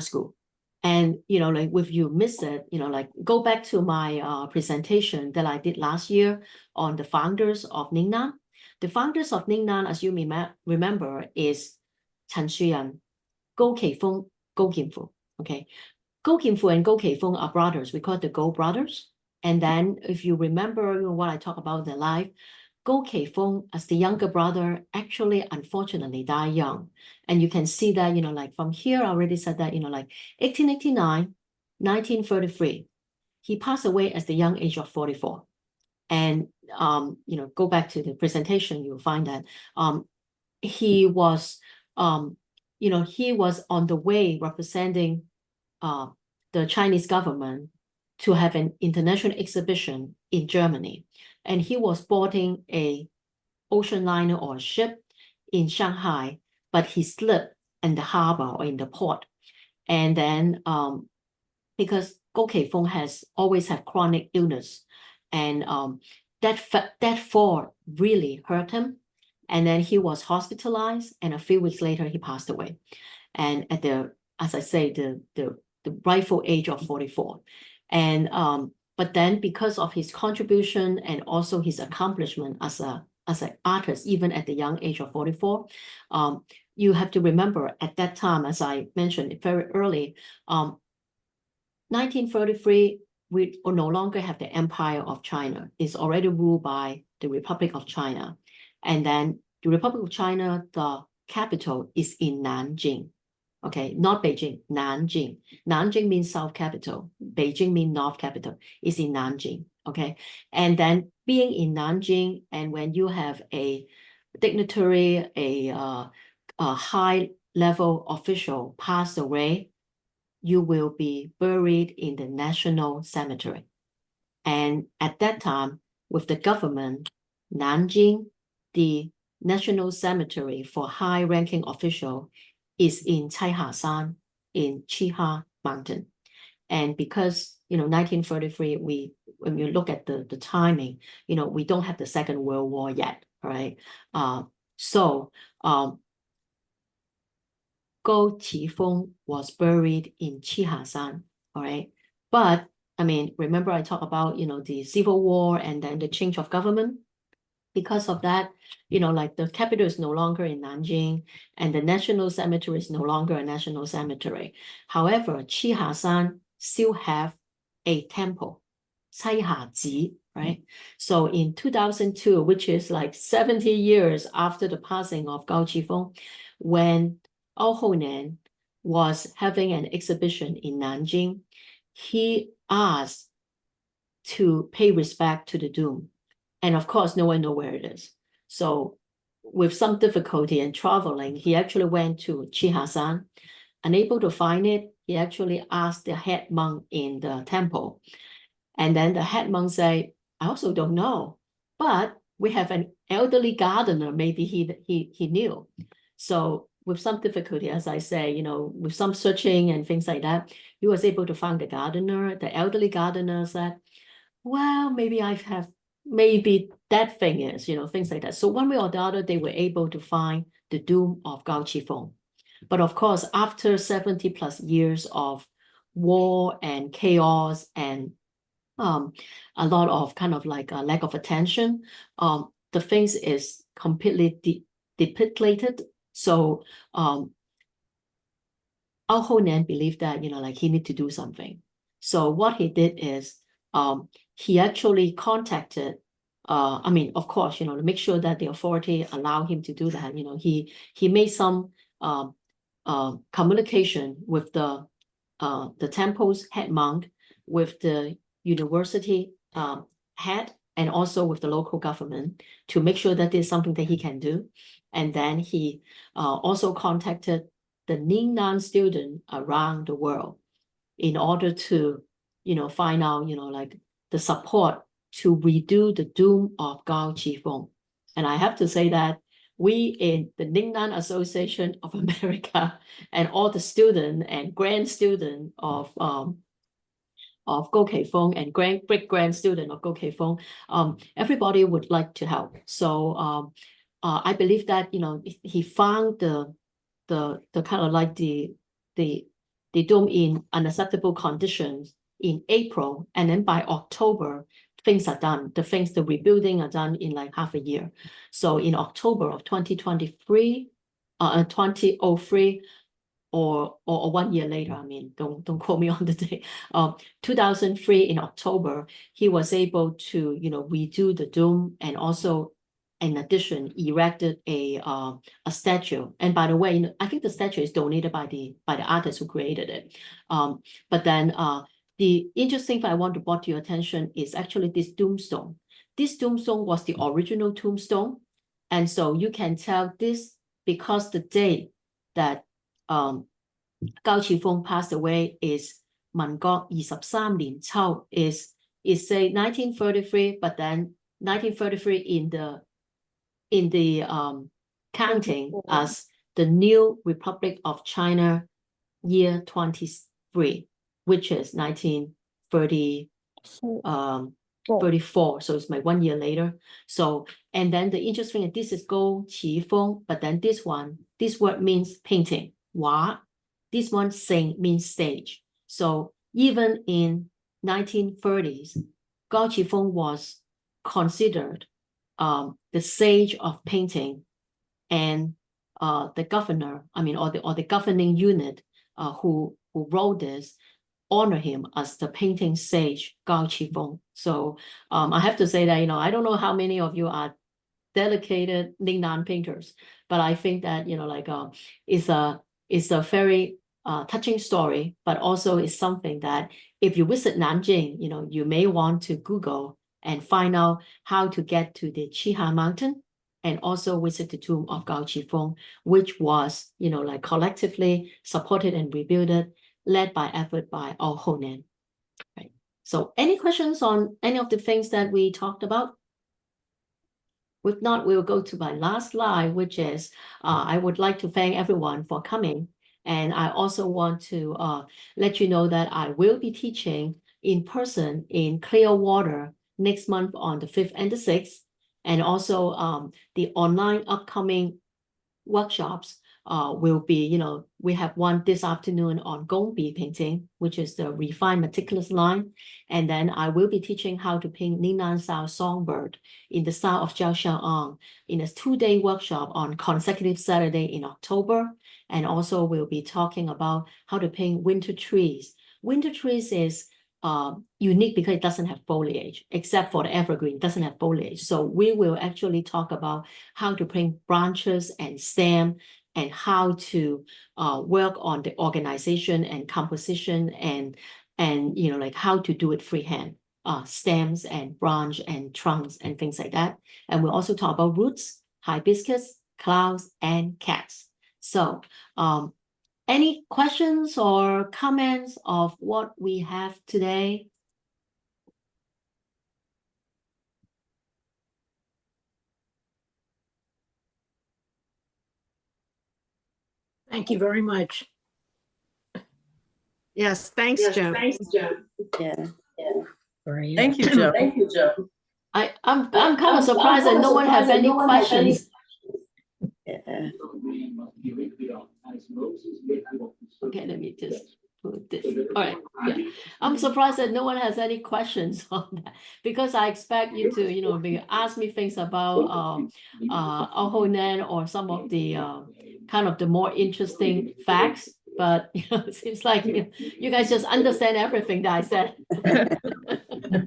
School. And like if you missed it, like go back to my presentation that I did last year on the founders of Lingnan. The founders of Lingnan, as you may remember, is Chen Xuyan, Gao Qi Feng, Gao Qi. Okay, Gao Qi and Gao Qi Feng are brothers. We call it the Gao brothers. And then if you remember what I talk about in their life, Gao Qi Feng, as the younger brother, actually unfortunately died young. And you can see that, like from here, I already said that, like 1889, 1933, he passed away at the young age of 44. And, go back to the presentation, you'll find that he was on the way representing the Chinese government to have an international exhibition in Germany. And he was boarding a ocean liner or a ship in Shanghai, but he slipped in the harbor or in the port. And then because Gao Qi Feng has always had chronic illness, and that fall really hurt him. And then he was hospitalized, and a few weeks later he passed away. And at as I say, the rightful age of 44. And but then because of his contribution and also his accomplishment as an artist, even at the young age of 44, you have to remember at that time, as I mentioned very early, 1933, we no longer have the Empire of China. It's already ruled by the Republic of China. And then the Republic of China, the capital is in Nanjing. Okay, not Beijing, Nanjing. Nanjing means south capital. Beijing means north capital. It's in Nanjing. Okay, and then being in Nanjing, and when you have a dignitary, a high level official pass away, you will be buried in the national cemetery. And at that time, with the government, Nanjing, the national cemetery for high-ranking official is in Caihashan, in Chiha Mountain. And because, 1933, when you look at the timing, we don't have the Second World War yet, right? So Gao Qi Feng was buried in Qihasan, all right? But, I mean, remember I talked about, the Civil War and then the change of government? Because of that, like the capital is no longer in Nanjing and the national cemetery is no longer a national cemetery. However, Qihasan still have a temple, Caihaji, right? So in 2002, which is like 70 years after the passing of Gao Qi Feng, when Nien was having an exhibition in Nanjing, he asked to pay respect to the tomb. And of course, no one knows where it is. So with some difficulty in traveling, he actually went to Qihasan. Unable to find it, he actually asked the head monk in the temple. And then the head monk said, I also don't know, but we have an elderly gardener, maybe he knew. So with some difficulty, as I say, with some searching and things like that, he was able to find the gardener. The elderly gardener said, well, maybe that thing is, things like that. So one way or the other, they were able to find the tomb of Gao Qi Feng. But of course, after 70 plus years of war and chaos and a lot of kind of like a lack of attention, the things is completely depleted. So Nien believed that, like he need to do something. So what he did is he actually contacted, I mean, of course, to make sure that the authority allow him to do that, he made some communication with the temple's head monk, with the university head, and also with the local government to make sure that there's something that he can do. And then he also contacted the Lingnan student around the world in order to, find out, like the support to redo the tomb of Gao Qi Feng. And I have to say that we in the Ningnan Association of America and all the student and grand student of Gao Qi Feng and great grand student of Gao Qi Feng, everybody would like to help. So I believe that, he found the kind of like the dome in unacceptable conditions in April, and then by October, things are done. The rebuilding are done in like half a year. So in October of 2023, 2003, or 1 year later, I mean, don't quote me on the day. 2003 in October, he was able to, redo the dome and also, in addition, erected a statue. And by the way, I think the statue is donated by the artist who created it. But then the interesting thing I want to bring to your attention is actually this tombstone. This tombstone was the original tombstone. And so you can tell this because the date that Gao Qi Feng passed away is 民國23年秋, is say 1933, but then 1933 in the counting as the new Republic of China year 23, which is 1934. So it's my 1 year later. So, and then the interesting thing, this is Gao Qi Feng, but then this word means painting, Hua. This one, Sing, means stage. So even in 1930s, Gao Qi Feng was considered the sage of painting, and the governor, I mean, or the governing unit who wrote this, honor him as the painting sage, Gao Qi Feng. So I have to say that, I don't know how many of you are dedicated Lingnan painters, but I think that, it's a very touching story, but also it's something that if you visit Nanjing, you may want to Google and find out how to get to the Qiha Mountain, and also visit the tomb of Gao Qi Feng, which was, collectively supported and rebuilt, led by effort by all Nien. Right. So any questions on any of the things that we talked about? If not, we'll go to my last slide, which is I would like to thank everyone for coming. And I also want to let you know that I will be teaching in person in Clearwater next month on the 5th and the 6th. And also the online upcoming workshops will be, we have one this afternoon on Gongbi painting, which is the refined meticulous line. And then I will be teaching how to paint Lingnan style songbird in the style of Jiao Xiang in a 2-day workshop on consecutive Saturday in October. And also we'll be talking about how to paint winter trees. Winter trees is unique because it doesn't have foliage, except for the evergreen, doesn't have foliage. So we will actually talk about how to paint branches and stem and how to work on the organization and composition and like how to do it freehand, stems and branch and trunks and things like that. And we'll also talk about roots, hibiscus, clouds, and cats. So any questions or comments of what we have today? Thank you very much. Yes, thanks, Joan. Thanks, Joan. Yeah. Very, Thank you, Joan. Thank you, Joan. I'm kind of surprised that no one has any questions. Yeah. Okay, let me just put this. All right, yeah. I'm surprised that no one has any questions on that because I expect you to, ask me things about Ahonen or some of the kind of the more interesting facts. But it seems like you guys just understand everything that I said.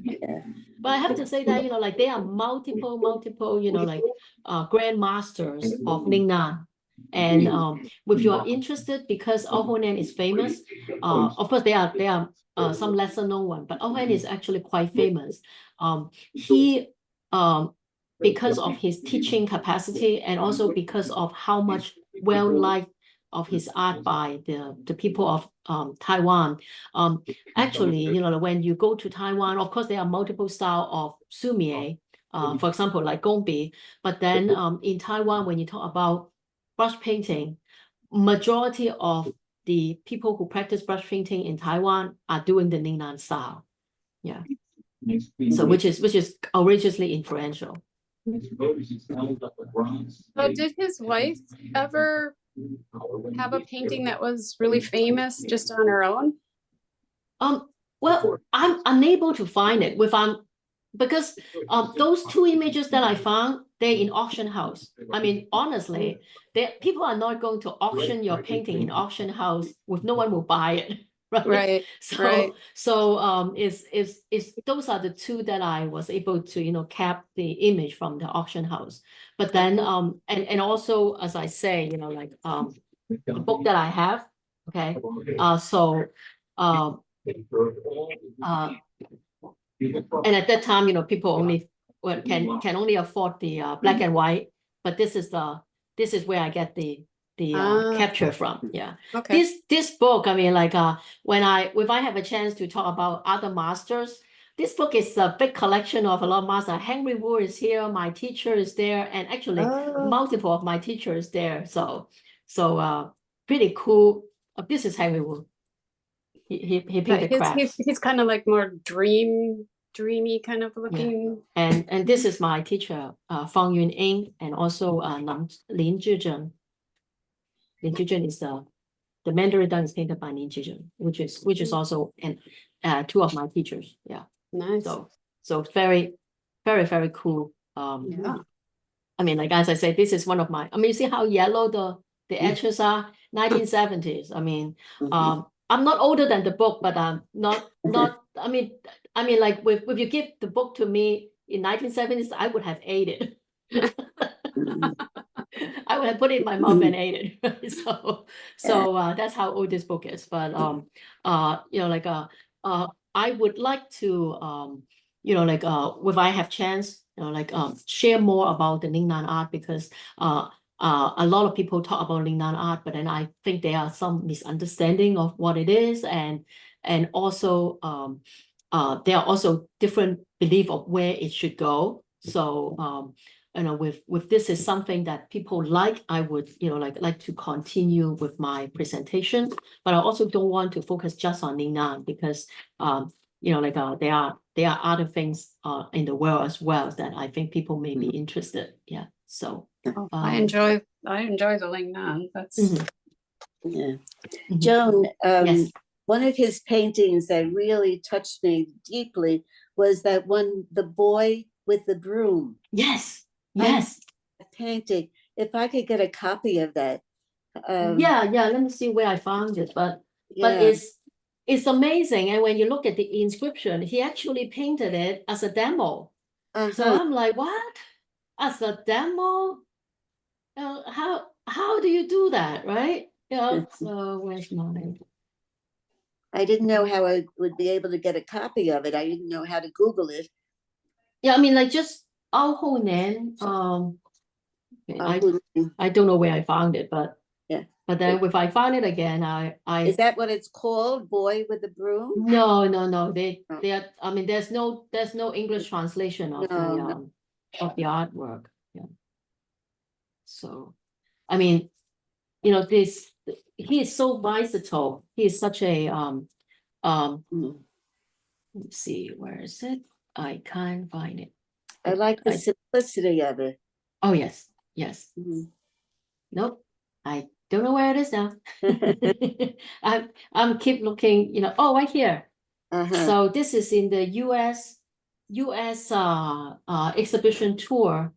Yeah. But I have to say that, like there are multiple, like grandmasters of Lingnan. And if you are interested, because Ahonen is famous, of course there are some lesser known one, but Ahonen is actually quite famous. He because of his teaching capacity and also because of how much well-liked of his art by the people of Taiwan. Actually, when you go to Taiwan, of course, there are multiple styles of sumie, for example, like Gongbi. But then in Taiwan, when you talk about brush painting, majority of the people who practice brush painting in Taiwan are doing the Ningnan style. Yeah. So which is outrageously influential. So did his wife ever have a painting that was really famous just on her own? Well, I'm unable to find it because those 2 images that I found, they're in auction house. I mean, honestly, people are not going to auction your painting in auction house with no one will buy it. Right. So it's those are the 2 that I was able to cap the image from the auction house. But then and also, as I say, like the book that I have, okay, and at that time, people only can only afford the black and white, but this is where I get the capture from. Yeah. Okay. This book, I mean, like if I have a chance to talk about other masters, this book is a big collection of a lot of masters. Henry Wu is here, my teacher is there, and actually multiple of my teachers there. So pretty cool. This is Henry Wu. He painted crabs. He's kind of like more dreamy kind of looking. Yeah. And this is my teacher, Fang Yuning, and also Lin Zhizhen. Lin Zhizhen is the Mandarin Dunk is painted by Lin Zhizhen, which is also 2 of my teachers. Yeah. Nice. So very, very, very cool. Yeah. I mean, like as I said, this is one of my. I mean, you see how yellow the edges are. 1970s. I mean, I'm not older than the book, but not. I mean, like if you give the book to me in 1970s, I would have ate it. I would have put it in my mouth and ate it. So that's how old this book is. But like I would like to like if I have chance, like share more about the Lingnan art because a lot of people talk about Lingnan art, but then I think there are some misunderstanding of what it is, and also there are also different belief of where it should go. So you know, with this is something that people like, I would, you know, like to continue with my presentation, but I also don't want to focus just on Lingnan because, you know, like there are other things in the world as well that I think people may be interested. Yeah. So Oh, I enjoy the Lingnan. That's mhm, Yeah. mhm. Joan, Yes. one of his paintings that really touched me deeply was that one, The Boy with the Broom. Yes. I- Yes. Painting. If I could get a copy of that. Yeah. Let me see where I found it, but Yeah. it's amazing. And when you look at the inscription, he actually painted it as a demo. So Uh-huh. I'm like, what? As a demo? How do you do that, right? You know, so where's mine? I didn't know how I would be able to get a copy of it. I didn't know how to Google it. Yeah, I mean, like just Ao Nien. Okay, I don't know where I found it, but Yeah. but then if I find it again, Is that what it's called? Boy with the Broom? no. Oh. They are, I mean, there's no English translation of No. of the artwork. Yeah. So, I mean, you know, he is so versatile. He is such a Mm. let's see, where is it? I can't find it. I like the I- simplicity of it. Oh, yes. Mhm. Nope. I don't know where it is now. I'm keep looking, you know, oh, right here. Uh-huh. So this is in the US exhibition tour.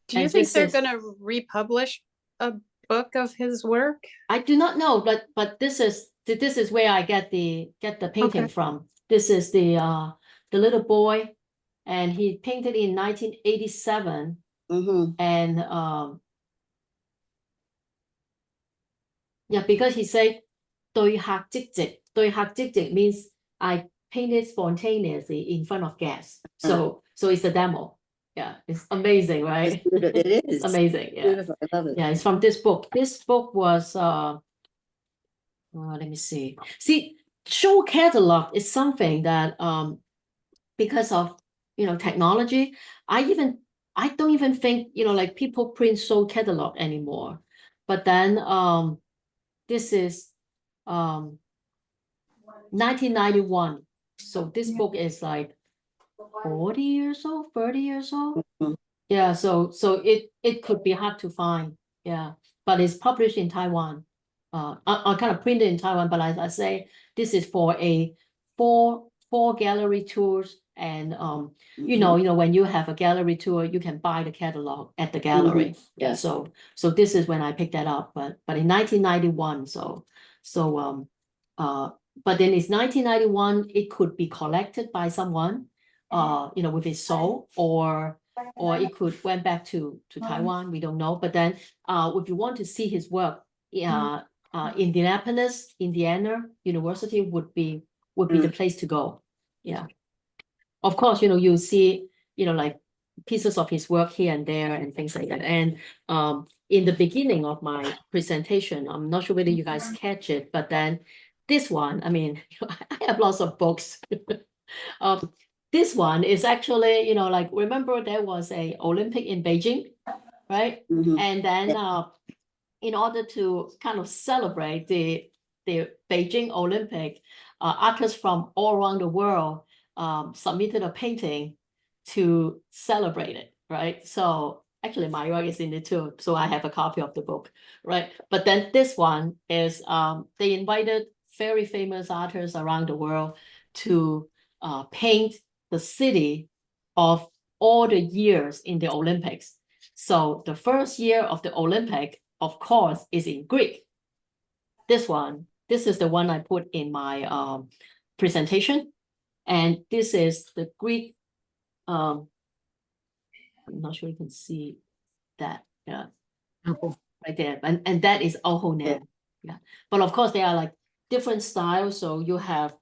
Do you And think this they're is- gonna republish a book of his work? I do not know, but this is where I get the painting Okay. from. This is the little boy, and he painted in 1987, Mhm. and yeah, because he said 對客即席，對客即席 means I painted spontaneously in front of guests. So it's a demo. Yeah, it's amazing, right? It is. Amazing. Yeah. Beautiful. I love it. Yeah, it's from this book. This book was let me see. See, show catalog is something that because of, you know, technology, I don't even think, you know, like people print show catalog anymore. But then this is 1991. So this book is like 40 years old, 30 years old. Mhm. Yeah, so it could be hard to find. Yeah, but it's published in Taiwan. I kind of printed in Taiwan, but as I say, this is for a four gallery tours, and you know, when you have a gallery tour, you can buy the catalog at the gallery. Yeah, Yeah. so this is when I picked that up, but in 1991, but then it's 1991, it could be collected by someone, you know, with his soul, or it could went back to Taiwan. We don't know. But then, if you want to see his work, Indianapolis, Indiana University would be the place to go. Yeah. Of course, you know, you see, you know, like pieces of his work here and there and things like that. And in the beginning of my presentation, I'm not sure whether you guys catch it, but then this one, I mean, I have lots of books. This one is actually, you know, like, remember there was a Olympic in Beijing, right? Mhm. And then in order to kind of celebrate the Beijing Olympic, artists from all around the world submitted a painting to celebrate it, right? So actually my work is in it too, so I have a copy of the book, right? But then this one is they invited very famous artists around the world to paint the city of all the years in the Olympics. So the first year of the Olympic, of course, is in Greek. This is the one I put in my presentation. And this is the Greek, I'm not sure you can see that, yeah, right there. And that is Ao Nien. Yeah. But of course, they are like different styles. So you have,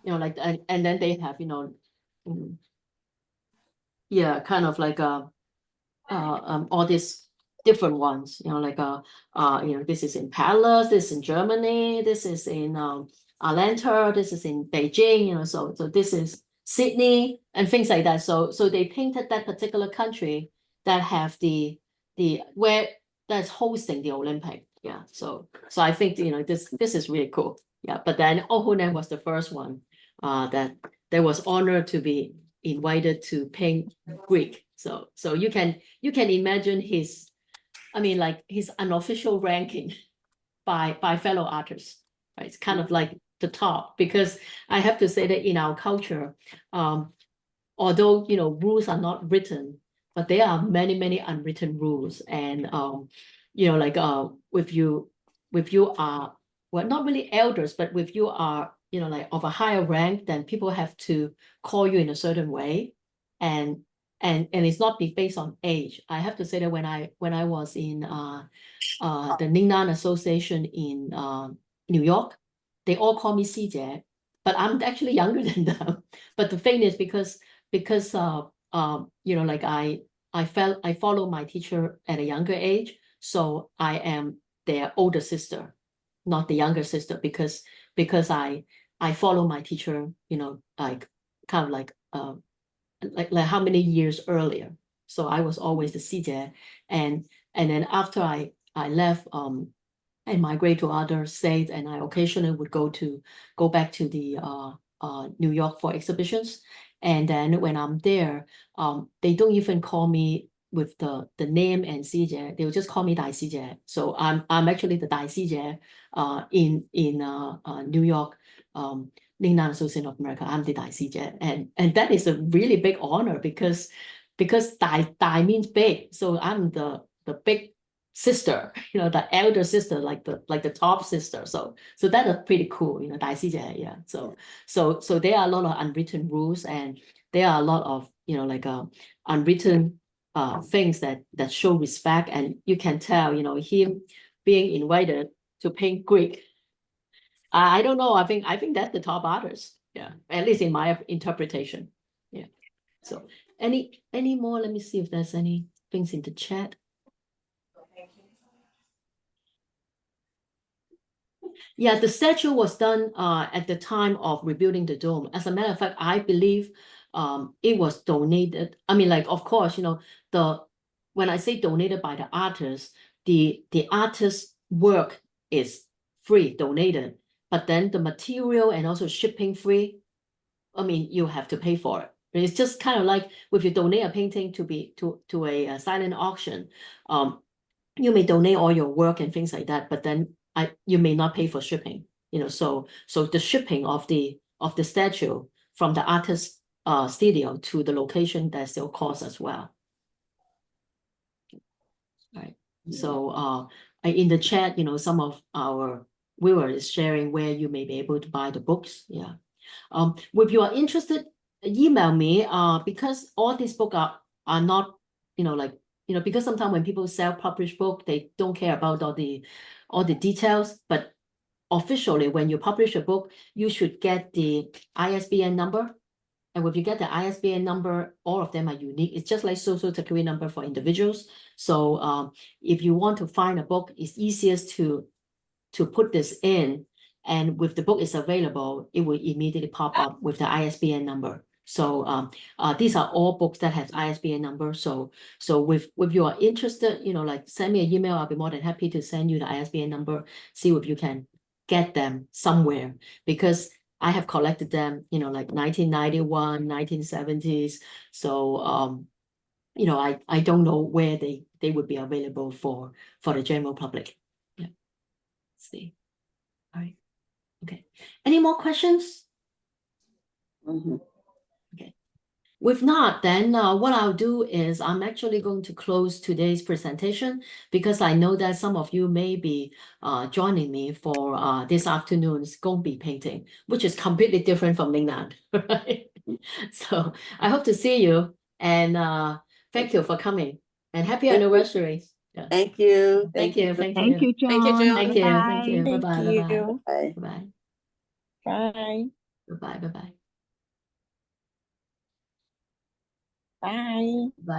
you know, like, and then they have, you know, yeah, kind of like all these different ones, you know, like you know, this is in Paris, this is in Germany, this is in Atlanta, this is in Beijing, you know, so this is Sydney and things like that. So they painted that particular country that have the where that's hosting the Olympic. Yeah. So I think this is really cool. Yeah. But then Ohonen was the first one that was honored to be invited to paint Greek. So you can imagine his, I mean, like his unofficial ranking by fellow artists. Right? It's kind of like the top, because I have to say that in our culture, although rules are not written, but there are many unwritten rules, and like if you are, well, not really elders, but if you are like of a higher rank, then people have to call you in a certain way, and it's not be based on age. I have to say that when I was in the Lingnan Association in New York, they all call me CJ, but I'm actually younger than them. But the thing is, because like I follow my teacher at a younger age, so I am their older sister, not the younger sister, because I follow my teacher, like kind of like like how many years earlier. So I was always the CJ, and then after I left and migrate to other states, and I occasionally would go back to the New York for exhibitions. And then when I'm there, they don't even call me with the name and CJ. They will just call me Dai CJ. So I'm actually the Dai CJ in New York. Lingnan Association of America. I'm the Dai CJ, and that is a really big honor, because Dai means big. So I'm the big sister, the elder sister, like the top sister. So that is pretty cool, Dai CJ, yeah. So there are a lot of unwritten rules, and there are a lot of like unwritten things that show respect, and you can tell him being invited to paint Greek. I don't know. I think that's the top artist. Yeah, at least in my interpretation. Yeah. So any more? Let me see if there's any things in the chat. Yeah, the statue was done at the time of rebuilding the dome. As a matter of fact, I believe it was donated. I mean, like, of course, when I say donated by the artist, the artist's work is free, donated, but then the material and also shipping free. I mean, you have to pay for it. It's just kind of like if you donate a painting to a silent auction, you may donate all your work and things like that, but then you may not pay for shipping. So the shipping of the statue from the artist's studio to the location, that still costs as well. Right. So in the chat, some of our viewers is sharing where you may be able to buy the books. Yeah. If you are interested, email me because all these books are not, like, because sometimes when people self-publish book, they don't care about all the details. But officially, when you publish a book, you should get the ISBN number. And if you get the ISBN number, all of them are unique. It's just like social security number for individuals. So if you want to find a book, it's easiest to put this in. And with the book is available, it will immediately pop up with the ISBN number. So these are all books that has ISBN number. So if you are interested, like send me an email. I'll be more than happy to send you the ISBN number. See if you can get them somewhere, because I have collected them, like 1991, 1970s. So I don't know where they would be available for the general public. Yeah. Let's see. All right. Okay. Any more questions? Mhm. Okay. If not, then what I'll do is I'm actually going to close today's presentation, because I know that some of you may be joining me for this afternoon's Gongbi painting, which is completely different from Lingnan, right? So I hope to see you, and thank you for coming, and happy anniversary. Yeah. Thank you. Thank you. Thank Thank you. you, John. Thank you, Joan. Thank you. Thank you. Bye. Bye-bye. Thank Bye-bye. you. Bye. Bye-bye. Bye. Bye-bye. Bye-bye. Bye. Bye.